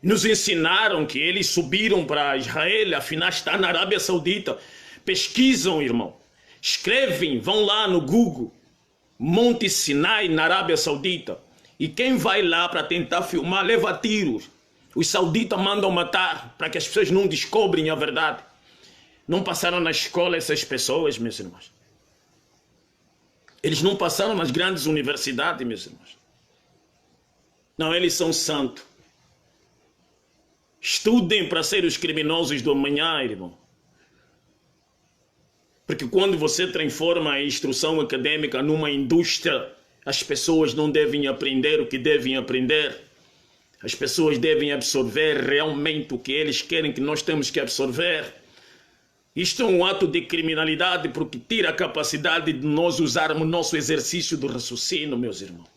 nos ensinaram que eles subiram para Israel, afinal está na Arábia Saudita. Pesquisam, irmão. Escrevem, vão lá no Google, Monte Sinai na Arábia Saudita. E quem vai lá para tentar filmar, leva tiros. Os sauditas mandam matar para que as pessoas não descobrem a verdade. Não passaram na escola essas pessoas, meus irmãos. Eles não passaram nas grandes universidades, meus irmãos. Não, eles são santos. Estudem para ser os criminosos do amanhã, irmão. Porque quando você transforma a instrução acadêmica numa indústria, as pessoas não devem aprender o que devem aprender. As pessoas devem absorver realmente o que eles querem que nós temos que absorver. Isto é um ato de criminalidade porque tira a capacidade de nós usarmos nosso exercício do raciocínio, meus irmãos.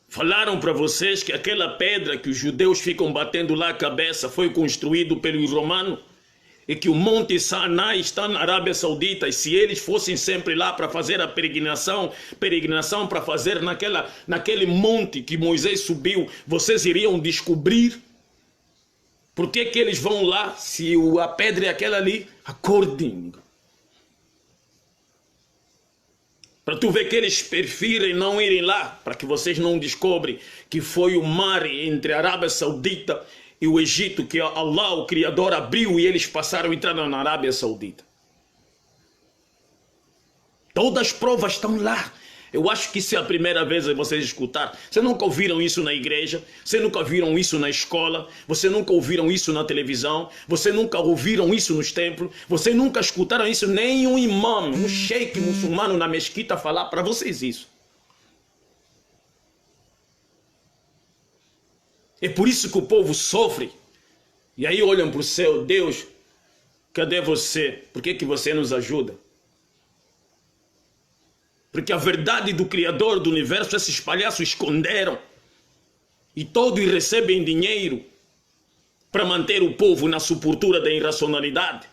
Falaram para vocês que aquela pedra que os judeus ficam batendo lá a cabeça foi construído pelos romanos e que o Monte Sinai está na Arábia Saudita, e se eles fossem sempre lá para fazer a peregrinação para fazer naquele monte que Moisés subiu, vocês iriam descobrir por que eles vão lá se a pedra é aquela ali? Acordem. Para tu ver que eles preferem não irem lá, para que vocês não descobrem que foi o mar entre a Arábia Saudita e o Egito que Allah, o Criador, abriu e eles passaram a entrar na Arábia Saudita. Todas as provas estão lá. Eu acho que isso é a primeira vez que vocês escutaram. Vocês nunca ouviram isso na igreja, vocês nunca ouviram isso na escola, vocês nunca ouviram isso na televisão, vocês nunca ouviram isso nos templos, vocês nunca escutaram isso, nem um imã, um sheik muçulmano na mesquita falar para vocês isso. É por isso que o povo sofre. E aí olham para o céu, Deus, cadê você? Por que você nos ajuda? Porque a verdade do Criador do universo, esses palhaços esconderam. E todos recebem dinheiro para manter o povo na sepultura da irracionalidade.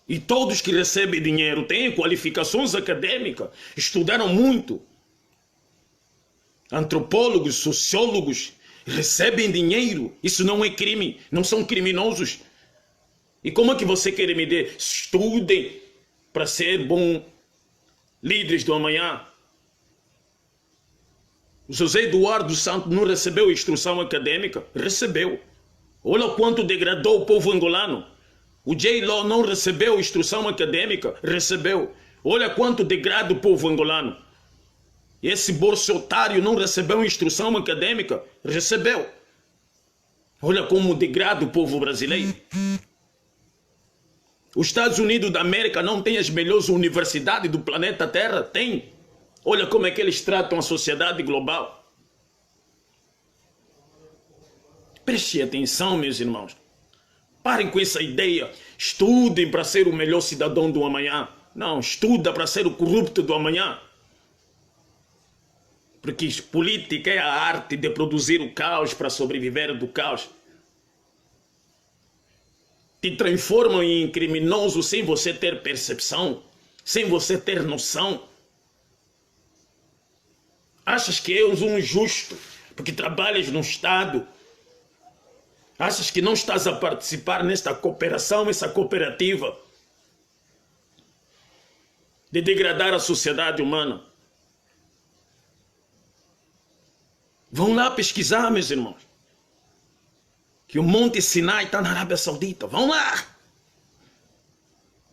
E todos que recebem dinheiro têm qualificações acadêmicas, estudaram muito. Antropólogos, sociólogos, recebem dinheiro. Isso não é crime, não são criminosos. E como é que você quer me dizer? Estudem para ser bons líderes do amanhã. O José Eduardo Santos não recebeu instrução acadêmica? Recebeu. Olha quanto degradou o povo angolano. O J-Lo não recebeu instrução acadêmica? Recebeu. Olha quanto degrada o povo angolano. E esse bolsotário não recebeu instrução acadêmica? Recebeu. Olha como degrada o povo brasileiro. Os Estados Unidos da América não têm as melhores universidades do planeta Terra? Tem. Olha como é que eles tratam a sociedade global. Preste atenção, meus irmãos. Parem com essa ideia. Estudem para ser o melhor cidadão do amanhã. Não, estuda para ser o corrupto do amanhã. Porque política é a arte de produzir o caos para sobreviver do caos. Te transformam em criminoso sem você ter percepção, sem você ter noção. Achas que és um injusto porque trabalhas no Estado? Achas que não estás a participar nesta cooperação, essa cooperativa de degradar a sociedade humana? Vão lá pesquisar, meus irmãos, que o Monte Sinai está na Arábia Saudita. Vão lá.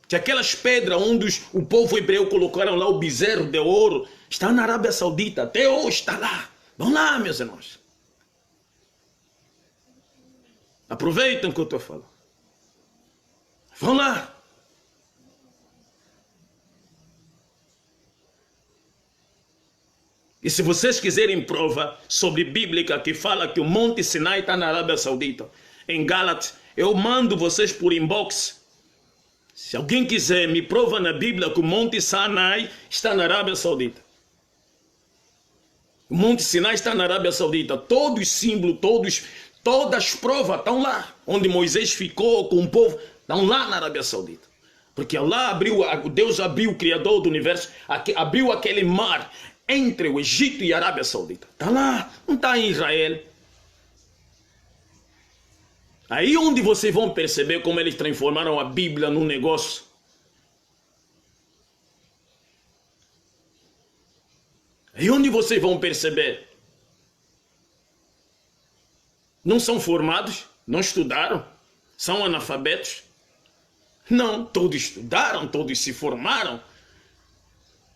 Que aquelas pedras onde o povo hebreu colocaram lá o bezerro de ouro, está na Arábia Saudita. Até hoje está lá. Vão lá, meus irmãos. Aproveitem o que eu estou falando. Vão lá. E se vocês quiserem prova sobre bíblica que fala que o Monte Sinai está na Arábia Saudita, em Gálatas, eu mando vocês por inbox. Se alguém quiser me prova na Bíblia que o Monte Sinai está na Arábia Saudita. O Monte Sinai está na Arábia Saudita. Todos os símbolos, todas as provas estão lá. Onde Moisés ficou com o povo, estão lá na Arábia Saudita. Porque Allah abriu, Deus abriu, o Criador do universo, abriu aquele mar entre o Egito e a Arábia Saudita. Está lá, não está em Israel. Aí onde vocês vão perceber como eles transformaram a Bíblia num negócio. Aí onde vocês vão perceber. Não são formados, não estudaram, são analfabetos. Não, todos estudaram, todos se formaram.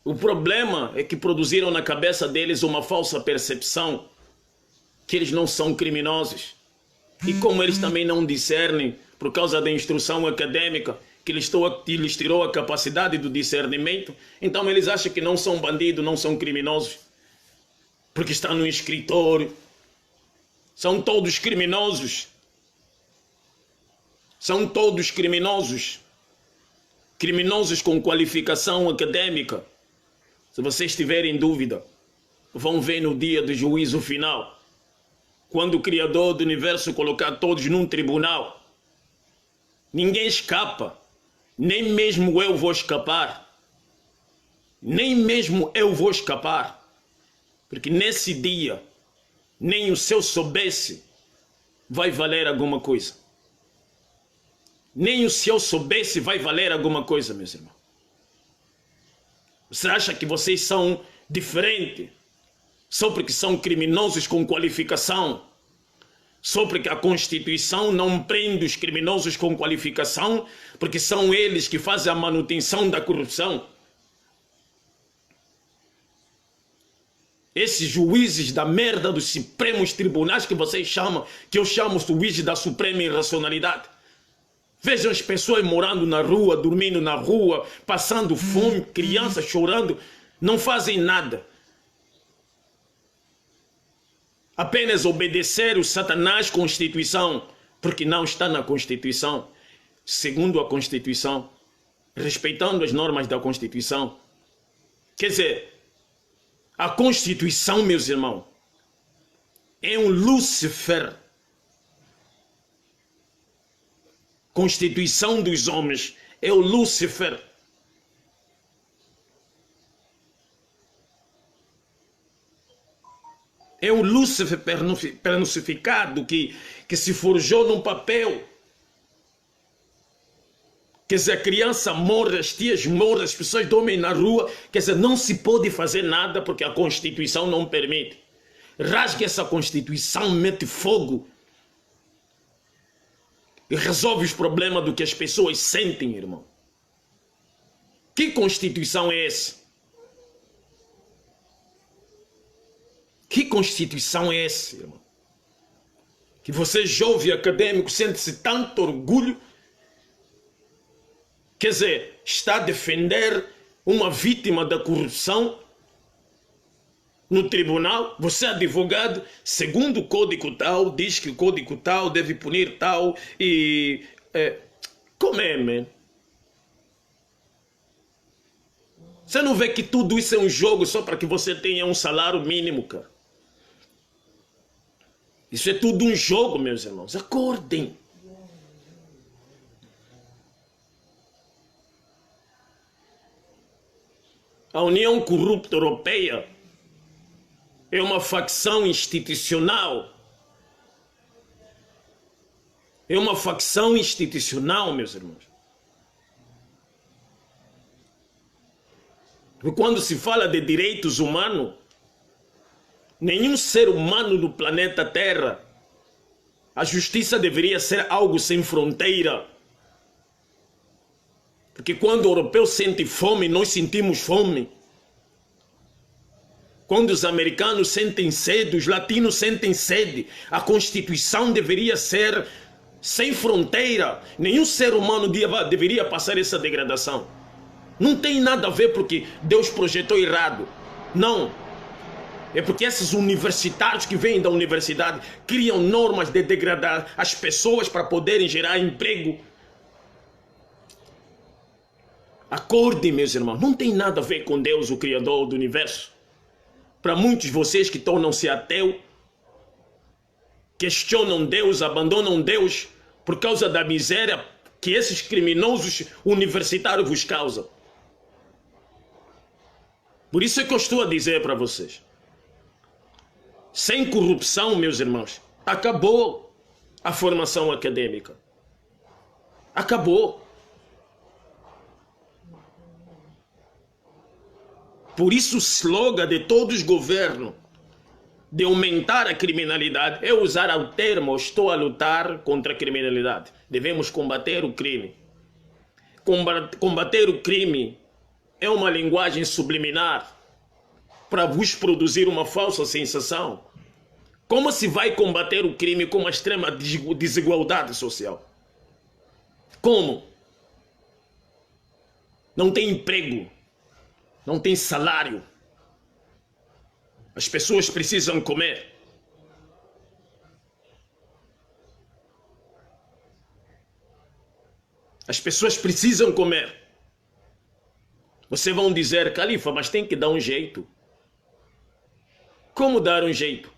O problema é que produziram na cabeça deles uma falsa percepção que eles não são criminosos. E como eles também não discernem, por causa da instrução acadêmica, que lhes tirou a capacidade do discernimento. Então eles acham que não são bandidos, não são criminosos, porque estão no escritório. São todos criminosos. São todos criminosos. Criminosos com qualificação acadêmica. Se vocês tiverem dúvida, vão ver no dia do juízo final, quando o Criador do Universo colocar todos num tribunal. Ninguém escapa. Nem mesmo eu vou escapar. Nem mesmo eu vou escapar. Porque nesse dia, nem o se eu soubesse vai valer alguma coisa. Nem o se eu soubesse vai valer alguma coisa, meus irmãos. Você acha que vocês são diferentes só porque são criminosos com qualificação? Só porque a Constituição não prende os criminosos com qualificação, porque são eles que fazem a manutenção da corrupção? Esses juízes da merda dos supremos tribunais que vocês chamam, que eu chamo juízes da suprema irracionalidade. Vejam as pessoas morando na rua, dormindo na rua, passando fome, crianças chorando, não fazem nada. Apenas obedecer o Satanás Constituição, porque não está na Constituição, segundo a Constituição, respeitando as normas da Constituição. Quer dizer, a Constituição, meus irmãos, é um Lúcifer. Constituição dos homens é o Lúcifer. É um Lúcifer personificado que se forjou num papel. Quer dizer, a criança morre, as tias morrem, as pessoas dormem na rua. Quer dizer, não se pode fazer nada porque a Constituição não permite. Rasgue essa Constituição, mete fogo e resolve os problemas do que as pessoas sentem, irmão. Que Constituição é essa? Que Constituição é essa, irmão? Que você, jovem acadêmico, sente-se tanto orgulho, quer dizer, está a defender uma vítima da corrupção no tribunal. Você é advogado, segundo o código tal, diz que o código tal deve punir tal e... como é, man? Você não vê que tudo isso é um jogo só para que você tenha um salário mínimo, cara? Isso é tudo um jogo, meus irmãos. Acordem. A União Corrupta Europeia é uma facção institucional. É uma facção institucional, meus irmãos. E quando se fala de direitos humanos, nenhum ser humano do planeta Terra, a justiça deveria ser algo sem fronteira. Porque quando o europeu sente fome, nós sentimos fome. Quando os americanos sentem sede, os latinos sentem sede. A Constituição deveria ser sem fronteira. Nenhum ser humano deveria passar essa degradação. Não tem nada a ver porque Deus projetou errado. Não. É porque esses universitários que vêm da universidade criam normas de degradar as pessoas para poderem gerar emprego. Acordem, meus irmãos, não tem nada a ver com Deus, o Criador do Universo. Para muitos de vocês que tornam-se ateus, questionam Deus, abandonam Deus por causa da miséria que esses criminosos universitários vos causam. Por isso é que eu estou a dizer para vocês. Sem corrupção, meus irmãos, acabou a formação acadêmica. Acabou. Por isso o slogan de todos os governos de aumentar a criminalidade é usar o termo estou a lutar contra a criminalidade. Devemos combater o crime. Combater o crime é uma linguagem subliminar para vos produzir uma falsa sensação. Como se vai combater o crime com uma extrema desigualdade social? Como? não tem emprego, não tem salário. As pessoas precisam comer. As pessoas precisam comer. Vocês vão dizer, Califa, mas tem que dar um jeito. Como dar um jeito?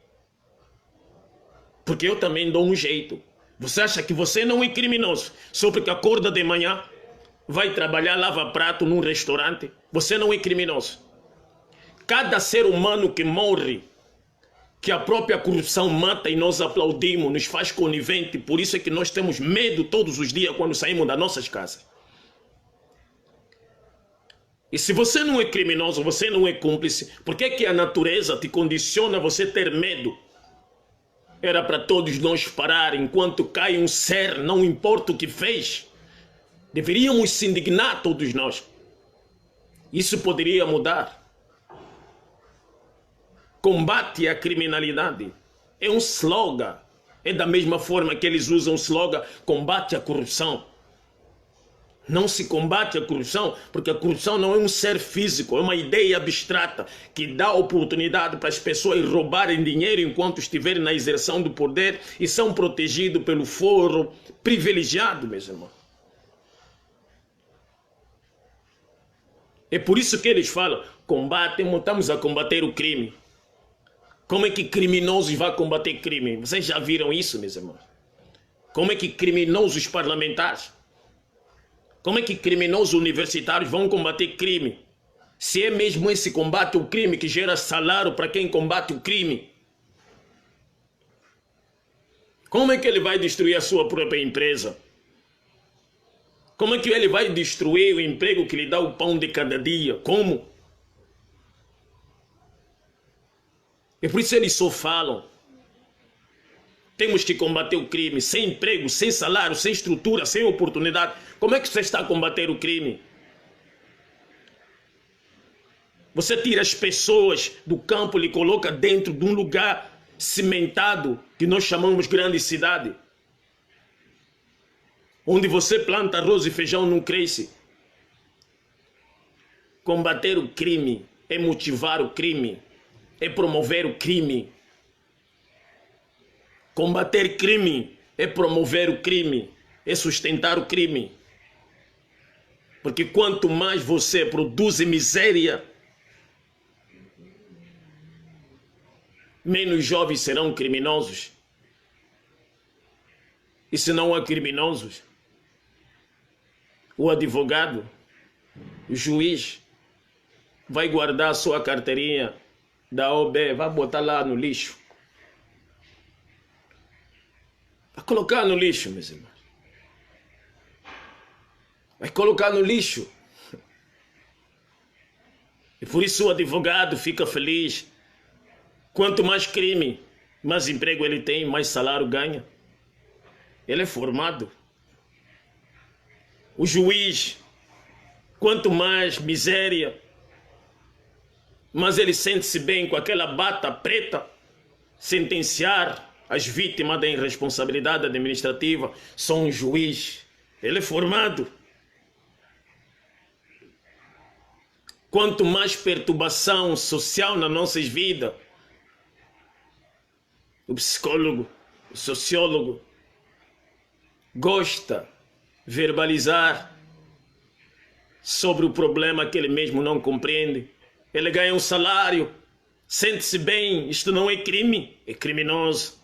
Porque eu também dou um jeito. Você acha que você não é criminoso só porque acorda de manhã, vai trabalhar, lava prato num restaurante? Você não é criminoso. Cada ser humano que morre, que a própria corrupção mata e nós aplaudimos, nos faz conivente. Por isso é que nós temos medo todos os dias quando saímos das nossas casas. E se você não é criminoso, você não é cúmplice, por que que a natureza te condiciona a você ter medo? Era para todos nós parar enquanto cai um ser, não importa o que fez. Deveríamos se indignar todos nós. Isso poderia mudar. Combate à criminalidade é um slogan. É da mesma forma que eles usam o slogan combate à corrupção. Não se combate a corrupção, porque a corrupção não é um ser físico, é uma ideia abstrata que dá oportunidade para as pessoas roubarem dinheiro enquanto estiverem na exerção do poder e são protegidos pelo foro privilegiado, meus irmãos. É por isso que eles falam, estamos a combater o crime. Como é que criminosos vão combater crime? Vocês já viram isso, meus irmãos? Como é que criminosos parlamentares? Como é que criminosos universitários vão combater crime? Se é mesmo esse combate ao crime que gera salário para quem combate o crime. Como é que ele vai destruir a sua própria empresa? Como é que ele vai destruir o emprego que lhe dá o pão de cada dia? Como? E por isso eles só falam. Temos que combater o crime, sem emprego, sem salário, sem estrutura, sem oportunidade. Como é que você está a combater o crime? Você tira as pessoas do campo e lhe coloca dentro de um lugar cimentado, que nós chamamos grande cidade. Onde você planta arroz e feijão não cresce. Combater o crime é motivar o crime, é promover o crime. Combater crime é promover o crime, é sustentar o crime. Porque quanto mais você produz miséria, menos jovens serão criminosos. E se não há criminosos, o advogado, o juiz, vai guardar a sua carteirinha da OB, vai botar lá no lixo. Vai colocar no lixo, meus irmãos. Vai colocar no lixo. E por isso o advogado fica feliz. Quanto mais crime, mais emprego ele tem, mais salário ganha. Ele é formado. O juiz, quanto mais miséria, mas ele sente-se bem com aquela bata preta, sentenciar as vítimas da irresponsabilidade administrativa. São um juiz, ele é formado. Quanto mais perturbação social nas nossas vidas, o psicólogo, o sociólogo, gosta de verbalizar sobre o problema que ele mesmo não compreende. Ele ganha um salário, sente-se bem, isto não é crime, é criminoso.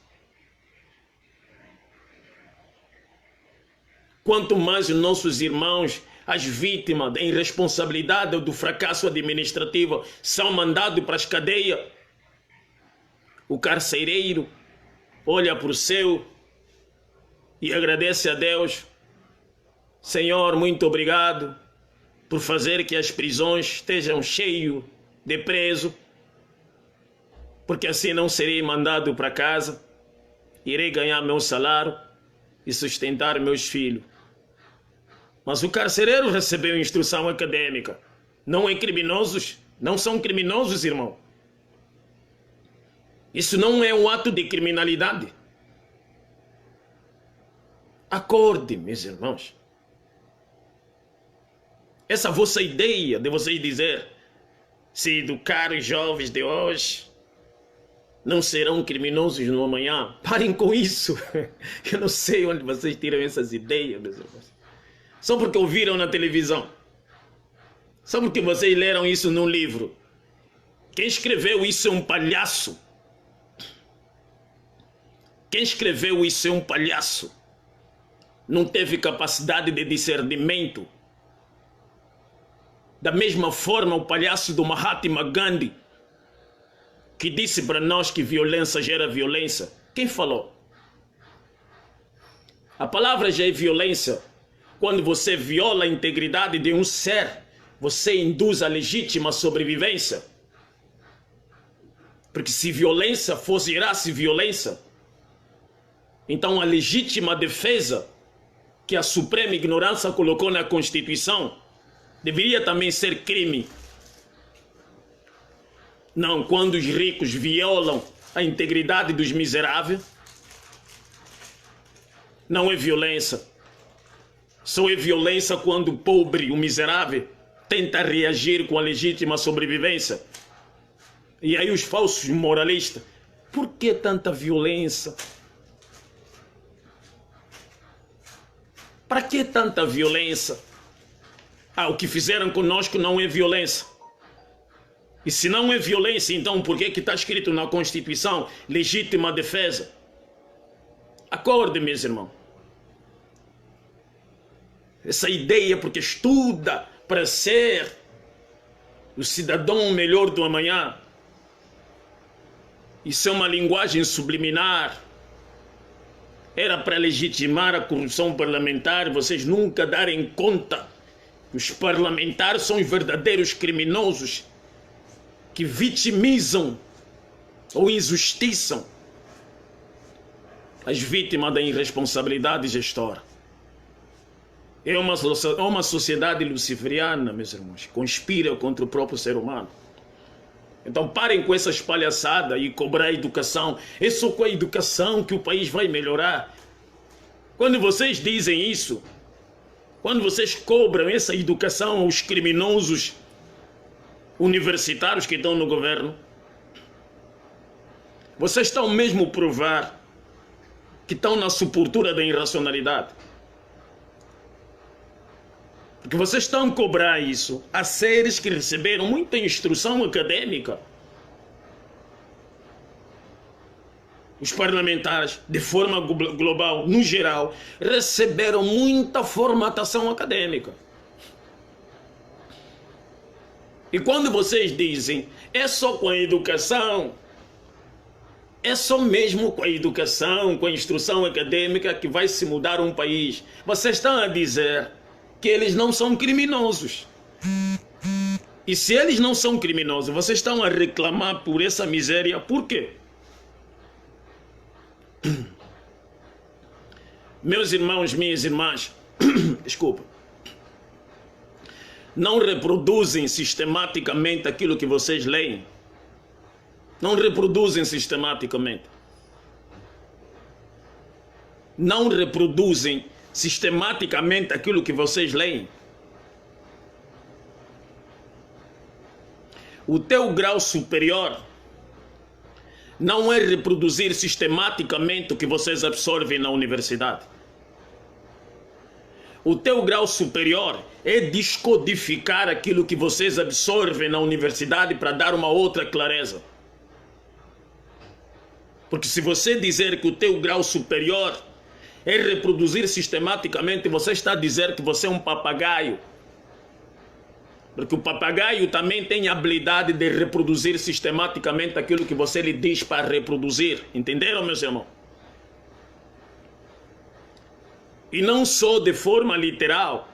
Quanto mais os nossos irmãos, as vítimas da irresponsabilidade ou do fracasso administrativo, são mandados para as cadeias, o carcereiro olha para o céu e agradece a Deus. Senhor, muito obrigado por fazer que as prisões estejam cheias de presos, porque assim não serei mandado para casa, irei ganhar meu salário e sustentar meus filhos. Mas o carcereiro recebeu instrução acadêmica. Não é criminosos, não são criminosos, irmão. Isso não é um ato de criminalidade. Acorde, meus irmãos. Essa vossa ideia de vocês dizer se educar os jovens de hoje não serão criminosos no amanhã. Parem com isso. Eu não sei onde vocês tiram essas ideias, meus irmãos. Só porque ouviram na televisão. Só porque vocês leram isso num livro. Quem escreveu isso é um palhaço. Quem escreveu isso é um palhaço. Não teve capacidade de discernimento. Da mesma forma, o palhaço do Mahatma Gandhi, que disse para nós que violência gera violência. Quem falou? A palavra já é violência. Quando você viola a integridade de um ser, você induz a legítima sobrevivência. Porque se violência fosse gerasse violência, então a legítima defesa que a suprema ignorância colocou na Constituição deveria também ser crime. Não, quando os ricos violam a integridade dos miseráveis, não é violência. Só é violência quando o pobre, o miserável, tenta reagir com a legítima sobrevivência. E aí os falsos moralistas, por que tanta violência? Para que tanta violência? Ah, o que fizeram conosco não é violência. E se não é violência, então por que está escrito na Constituição legítima defesa? Acorde, meus irmãos. Essa ideia, porque estuda para ser o cidadão melhor do amanhã. Isso é uma linguagem subliminar. Era para legitimar a corrupção parlamentar, vocês nunca darem conta. Os parlamentares são os verdadeiros criminosos que vitimizam ou injustiçam as vítimas da irresponsabilidade gestora. É uma sociedade luciferiana, meus irmãos, que conspira contra o próprio ser humano. Então parem com essas palhaçadas e cobrar a educação. É só com a educação que o país vai melhorar. Quando vocês dizem isso, quando vocês cobram essa educação aos criminosos universitários que estão no governo, vocês estão mesmo a provar que estão na sepultura da irracionalidade. Porque vocês estão a cobrar isso a seres que receberam muita instrução acadêmica. Os parlamentares, de forma global, no geral, receberam muita formatação acadêmica. E quando vocês dizem, é só com a educação, é só mesmo com a educação, com a instrução acadêmica que vai se mudar um país, vocês estão a dizer que eles não são criminosos. E se eles não são criminosos, vocês estão a reclamar por essa miséria, por quê? Meus irmãos, minhas irmãs, desculpa, não reproduzem sistematicamente aquilo que vocês leem. Não reproduzem sistematicamente. Não reproduzem sistematicamente aquilo que vocês leem. O teu grau superior não é reproduzir sistematicamente o que vocês absorvem na universidade. O teu grau superior é descodificar aquilo que vocês absorvem na universidade para dar uma outra clareza. Porque se você dizer que o teu grau superior é reproduzir sistematicamente, você está a dizer que você é um papagaio. Porque o papagaio também tem a habilidade de reproduzir sistematicamente aquilo que você lhe diz para reproduzir. Entenderam, meus irmãos? E não só de forma literal,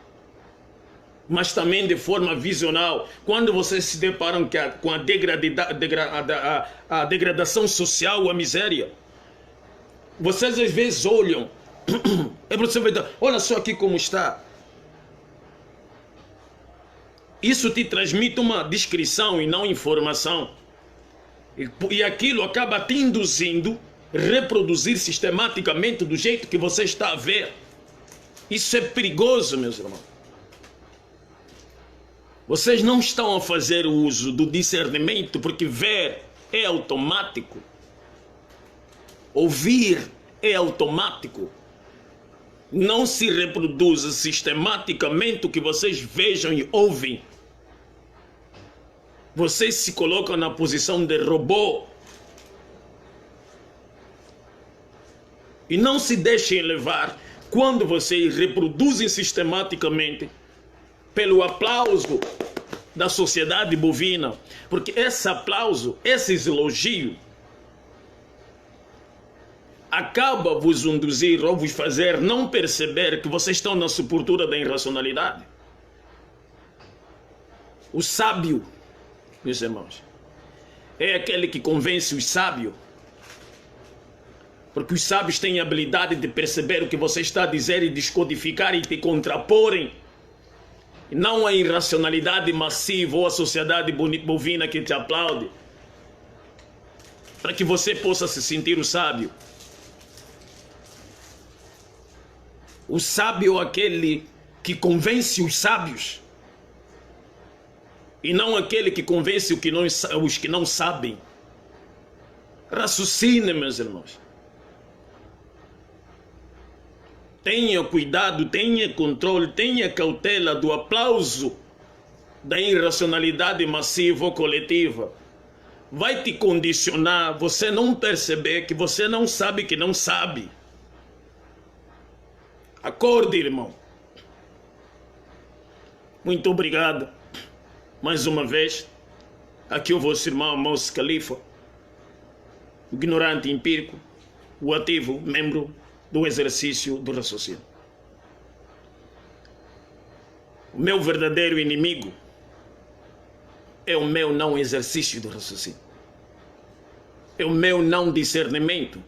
mas também de forma visional. Quando vocês se deparam com a degradação social, a miséria, vocês às vezes olham, é para você ver, olha só aqui como está. Isso te transmite uma descrição e não informação. E aquilo acaba te induzindo a reproduzir sistematicamente do jeito que você está a ver. Isso é perigoso, meus irmãos. Vocês não estão a fazer uso do discernimento porque ver é automático. Ouvir é automático. Não se reproduz sistematicamente o que vocês vejam e ouvem. Vocês se colocam na posição de robô. E não se deixem levar quando vocês reproduzem sistematicamente pelo aplauso da sociedade bovina. Porque esse aplauso, esses elogios, acaba vos induzir ou vos fazer não perceber que vocês estão na sepultura da irracionalidade. O sábio, meus irmãos, é aquele que convence os sábios. Porque os sábios têm a habilidade de perceber o que você está a dizer e descodificar e te contraporem. E não a irracionalidade massiva ou a sociedade bovina que te aplaude. Para que você possa se sentir o sábio. O sábio é aquele que convence os sábios. E não aquele que convence os que não sabem. Raciocine, meus irmãos. Tenha cuidado, tenha controle, tenha cautela do aplauso da irracionalidade massiva ou coletiva. Vai te condicionar você não perceber que você não sabe que não sabe. Acorde, irmão. Muito obrigado. Mais uma vez, aqui o vosso irmão Moço Califa, o ignorante empírico, o ativo membro do exercício do raciocínio. O meu verdadeiro inimigo é o meu não exercício do raciocínio. É o meu não discernimento.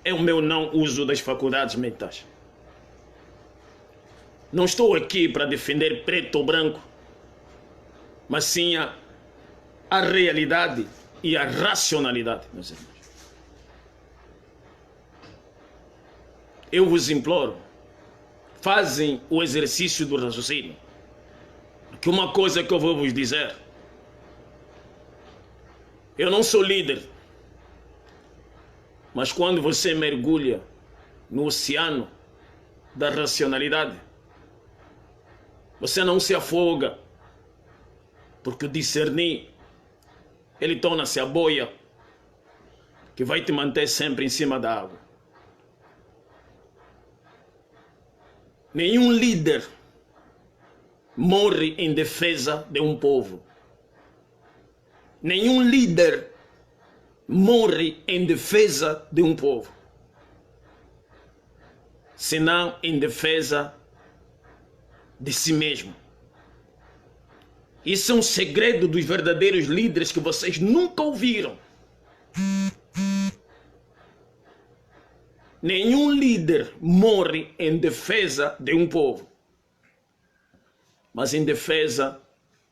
É o meu não uso das faculdades mentais. Não estou aqui para defender preto ou branco, mas sim a realidade e a racionalidade, meus irmãos. Eu vos imploro, fazem o exercício do raciocínio. Porque uma coisa que eu vou vos dizer, eu não sou líder, mas quando você mergulha no oceano da racionalidade, você não se afoga, porque o discernir, ele torna-se a boia que vai te manter sempre em cima da água. Nenhum líder morre em defesa de um povo. Nenhum líder morre em defesa de um povo, senão em defesa de si mesmo. Isso é um segredo dos verdadeiros líderes que vocês nunca ouviram. Nenhum líder morre em defesa de um povo, mas em defesa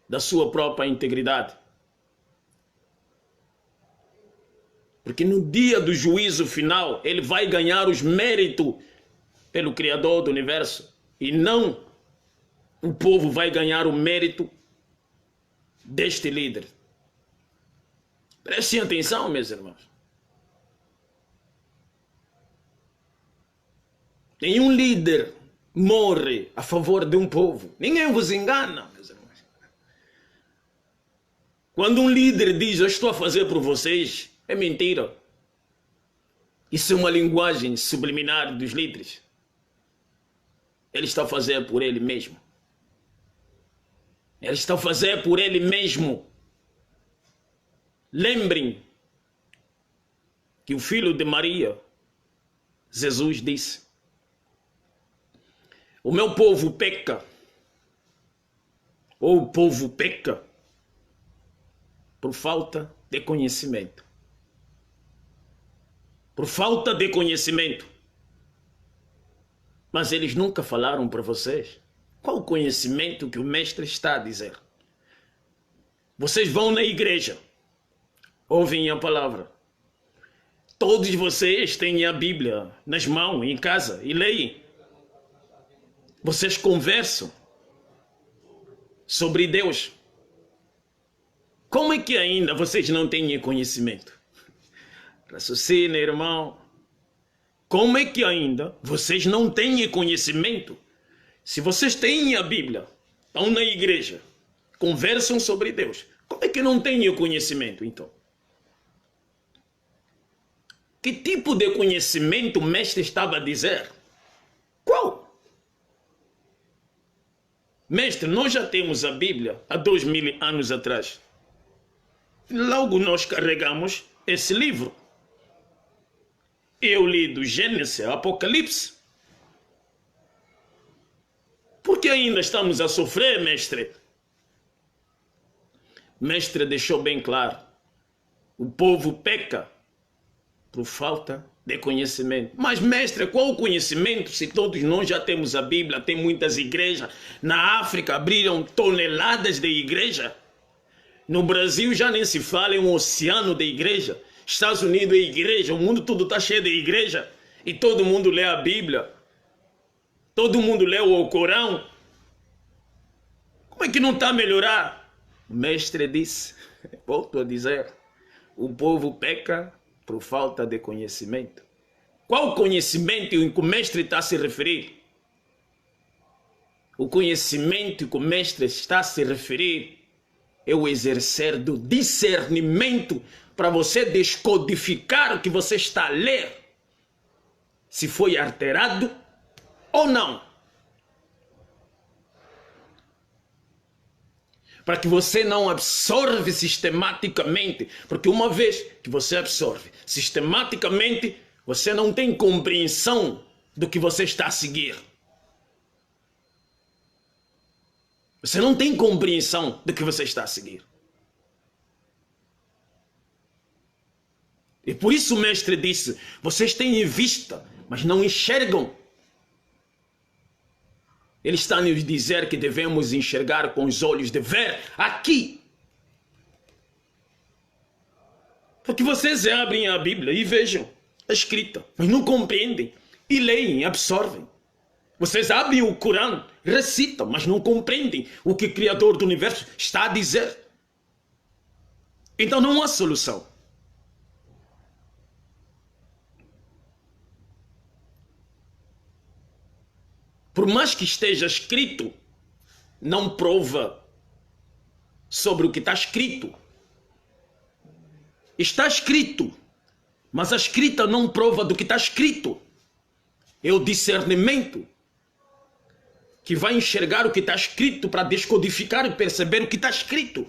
da sua própria integridade. Porque no dia do juízo final, ele vai ganhar os méritos pelo Criador do Universo. E não o povo vai ganhar o mérito deste líder. Prestem atenção, meus irmãos. Nenhum líder morre a favor de um povo. Ninguém vos engana, meus irmãos. Quando um líder diz, eu estou a fazer por vocês, é mentira. Isso é uma linguagem subliminar dos líderes. Ele está a fazer por ele mesmo. Ele está a fazer por ele mesmo. Lembrem que o filho de Maria, Jesus, disse: o meu povo peca, ou o povo peca, por falta de conhecimento. Por falta de conhecimento. Mas eles nunca falaram para vocês qual o conhecimento que o mestre está a dizer. Vocês vão na igreja, ouvem a palavra. Todos vocês têm a Bíblia nas mãos, em casa, e leem. Vocês conversam. sobre Deus. Como é que ainda vocês não têm conhecimento? Raciocina, irmão. Como é que ainda vocês não têm conhecimento? Se vocês têm a Bíblia, estão na igreja, conversam sobre Deus, como é que não têm conhecimento, então? Que tipo de conhecimento o mestre estava a dizer? Qual? Mestre, nós já temos a Bíblia há 2000 anos atrás. Logo nós carregamos esse livro. Eu li do Gênesis ao Apocalipse. Por que ainda estamos a sofrer, mestre? Mestre deixou bem claro. O povo peca por falta de conhecimento. Mas, mestre, qual o conhecimento se todos nós já temos a Bíblia, tem muitas igrejas? Na África abriram toneladas de igreja. No Brasil já nem se fala em um oceano de igreja. Estados Unidos é igreja, o mundo todo está cheio de igreja. E todo mundo lê a Bíblia. Todo mundo lê o Corão. Como é que não está a melhorar? O mestre disse, volto a dizer, o povo peca por falta de conhecimento. Qual conhecimento que o mestre está a se referir? O conhecimento que o mestre está a se referir é o exercer do discernimento para você descodificar o que você está a ler, se foi alterado ou não. Para que você não absorve sistematicamente, porque uma vez que você absorve sistematicamente, você não tem compreensão do que você está a seguir. Você não tem compreensão do que você está a seguir. E por isso o mestre disse, vocês têm vista, mas não enxergam. Ele está a nos dizer que devemos enxergar com os olhos de ver aqui. Porque vocês abrem a Bíblia e vejam a escrita, mas não compreendem. E leem, absorvem. Vocês abrem o Corão, recitam, mas não compreendem o que o Criador do Universo está a dizer. Então não há solução. Por mais que esteja escrito, não prova sobre o que está escrito. Está escrito, mas a escrita não prova do que está escrito. É o discernimento que vai enxergar o que está escrito para descodificar e perceber o que está escrito.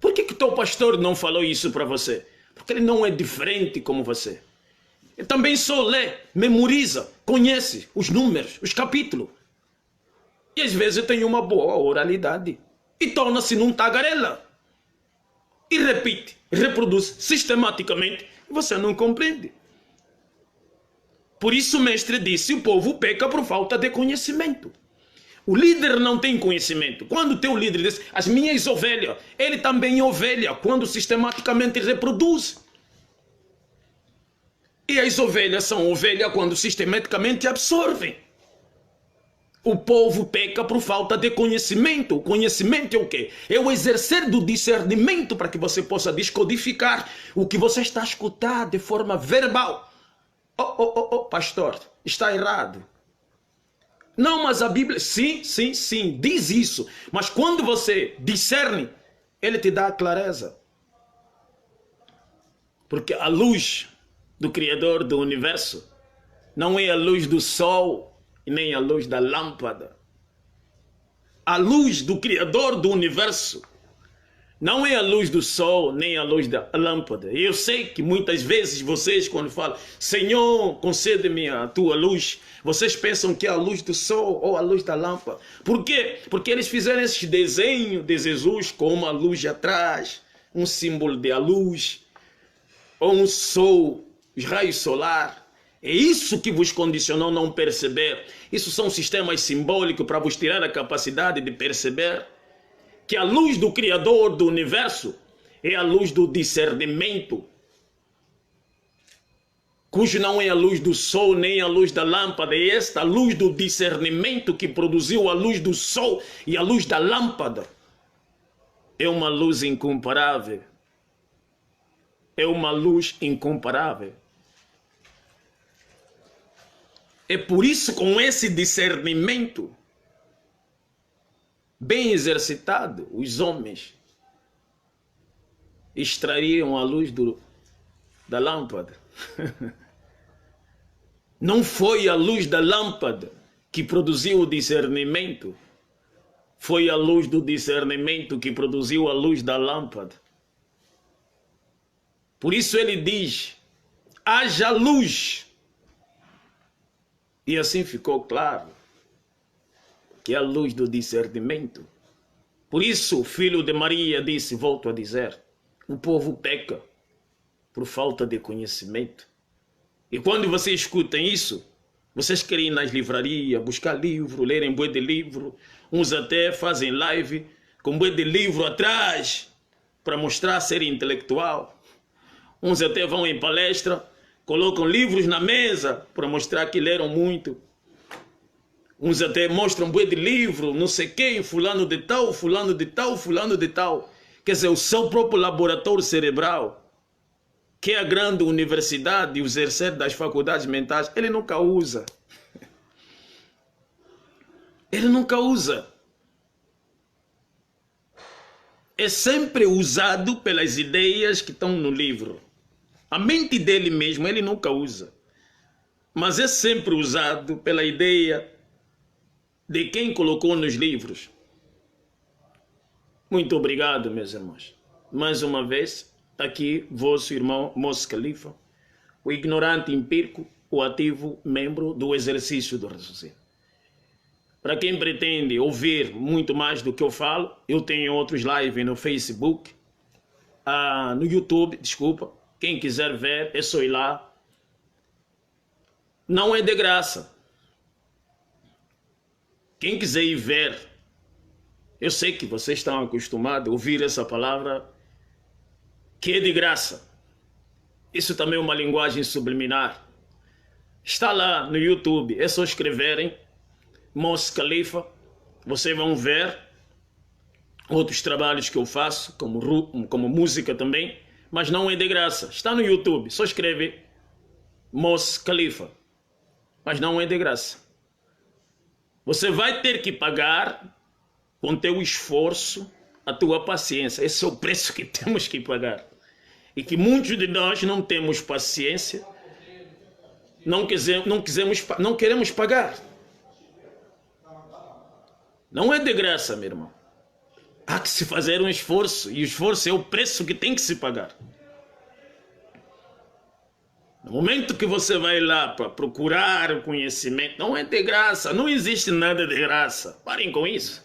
Por que o teu pastor não falou isso para você? Porque ele não é diferente como você. Ele também só lê, memoriza, conhece os números, os capítulos. E às vezes tem uma boa oralidade. E torna-se num tagarela. E repite, reproduz sistematicamente. E você não compreende. Por isso o mestre disse, o povo peca por falta de conhecimento. O líder não tem conhecimento. Quando o teu líder diz, as minhas ovelhas, ele também é ovelha, quando sistematicamente reproduz. E as ovelhas são ovelhas quando sistematicamente absorvem. O povo peca por falta de conhecimento. O conhecimento é o quê? É o exercer do discernimento para que você possa descodificar o que você está a escutar de forma verbal. Pastor, está errado. Não, mas a Bíblia, sim, diz isso. Mas quando você discerne, ele te dá a clareza. Porque a luz do Criador do Universo não é a luz do sol e nem a luz da lâmpada. A luz do Criador do Universo não é a luz do sol nem a luz da lâmpada. E eu sei que muitas vezes vocês, quando falam, Senhor, concede-me a tua luz, vocês pensam que é a luz do sol ou a luz da lâmpada. Por quê? Porque eles fizeram esse desenho de Jesus com uma luz atrás, um símbolo de a luz, ou um sol, os raios solar. É isso que vos condicionou não perceber. Isso são sistemas simbólicos para vos tirar a capacidade de perceber que a luz do Criador do Universo é a luz do discernimento. cujo não é a luz do sol nem a luz da lâmpada, é esta a luz do discernimento que produziu a luz do sol e a luz da lâmpada. É uma luz incomparável. É uma luz incomparável. É por isso, com esse discernimento bem exercitado, os homens extraíam a luz da lâmpada. Não foi a luz da lâmpada que produziu o discernimento, foi a luz do discernimento que produziu a luz da lâmpada. Por isso ele diz: haja luz. E assim ficou claro que é a luz do discernimento. Por isso o filho de Maria disse, volto a dizer, o povo peca por falta de conhecimento. E quando vocês escutam isso, vocês querem ir nas livrarias, buscar livro, lerem bué de livro. Uns até fazem live com bué de livro atrás para mostrar ser intelectual. Uns até vão em palestra, colocam livros na mesa para mostrar que leram muito. Uns até mostram bué de livro, não sei quem, fulano de tal, fulano de tal, fulano de tal. Quer dizer, o seu próprio laboratório cerebral, que é a grande universidade e o exercer das faculdades mentais, ele nunca usa. Ele nunca usa. É sempre usado pelas ideias que estão no livro. A mente dele mesmo, ele nunca usa. Mas é sempre usado pela ideia de quem colocou nos livros. Muito obrigado, meus irmãos. Mais uma vez, aqui, vosso irmão Mos Khalifa, o ignorante empírico, o ativo membro do exercício do raciocínio. Para quem pretende ouvir muito mais do que eu falo, eu tenho outros lives no Facebook, no YouTube, desculpa. Quem quiser ver, é só ir lá. Não é de graça. Quem quiser ir ver, eu sei que vocês estão acostumados a ouvir essa palavra, que é de graça. Isso também é uma linguagem subliminar. Está lá no YouTube, é só escreverem Mos Khalifa, vocês vão ver outros trabalhos que eu faço, como música também, mas não é de graça. Está no YouTube, só escreve Mos Khalifa, mas não é de graça. Você vai ter que pagar com teu esforço, a tua paciência. Esse é o preço que temos que pagar. E que muitos de nós não temos paciência, não queremos pagar. Não é de graça, meu irmão. Há que se fazer um esforço, e o esforço é o preço que tem que se pagar. No momento que você vai lá para procurar o conhecimento, não é de graça, não existe nada de graça. Parem com isso.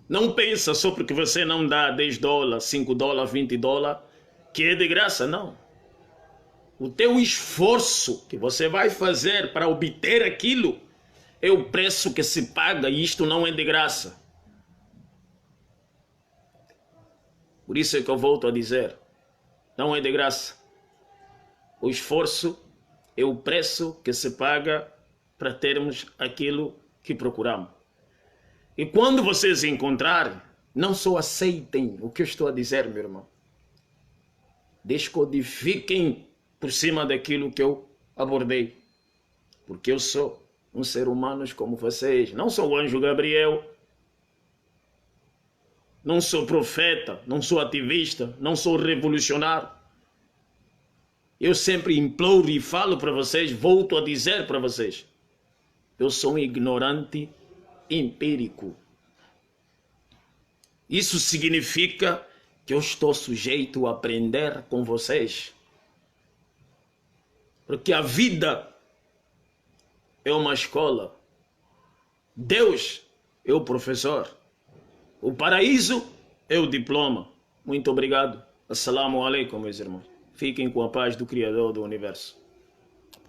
Não pensa só porque você não dá 10 dólares, 5 dólares, 20 dólares, que é de graça, não. O teu esforço que você vai fazer para obter aquilo é o preço que se paga, e isto não é de graça. Por isso é que eu volto a dizer, não é de graça. O esforço é o preço que se paga para termos aquilo que procuramos. E quando vocês encontrarem, não só aceitem o que eu estou a dizer, meu irmão. Descodifiquem por cima daquilo que eu abordei. Porque eu sou um ser humano como vocês. Não sou o anjo Gabriel. Não sou profeta, não sou ativista, não sou revolucionário. Eu sempre imploro e falo para vocês, volto a dizer para vocês. Eu sou um ignorante empírico. Isso significa que eu estou sujeito a aprender com vocês. Porque a vida é uma escola. Deus é o professor. O paraíso é o diploma. Muito obrigado. Assalamu alaikum, meus irmãos. Fiquem com a paz do Criador do Universo.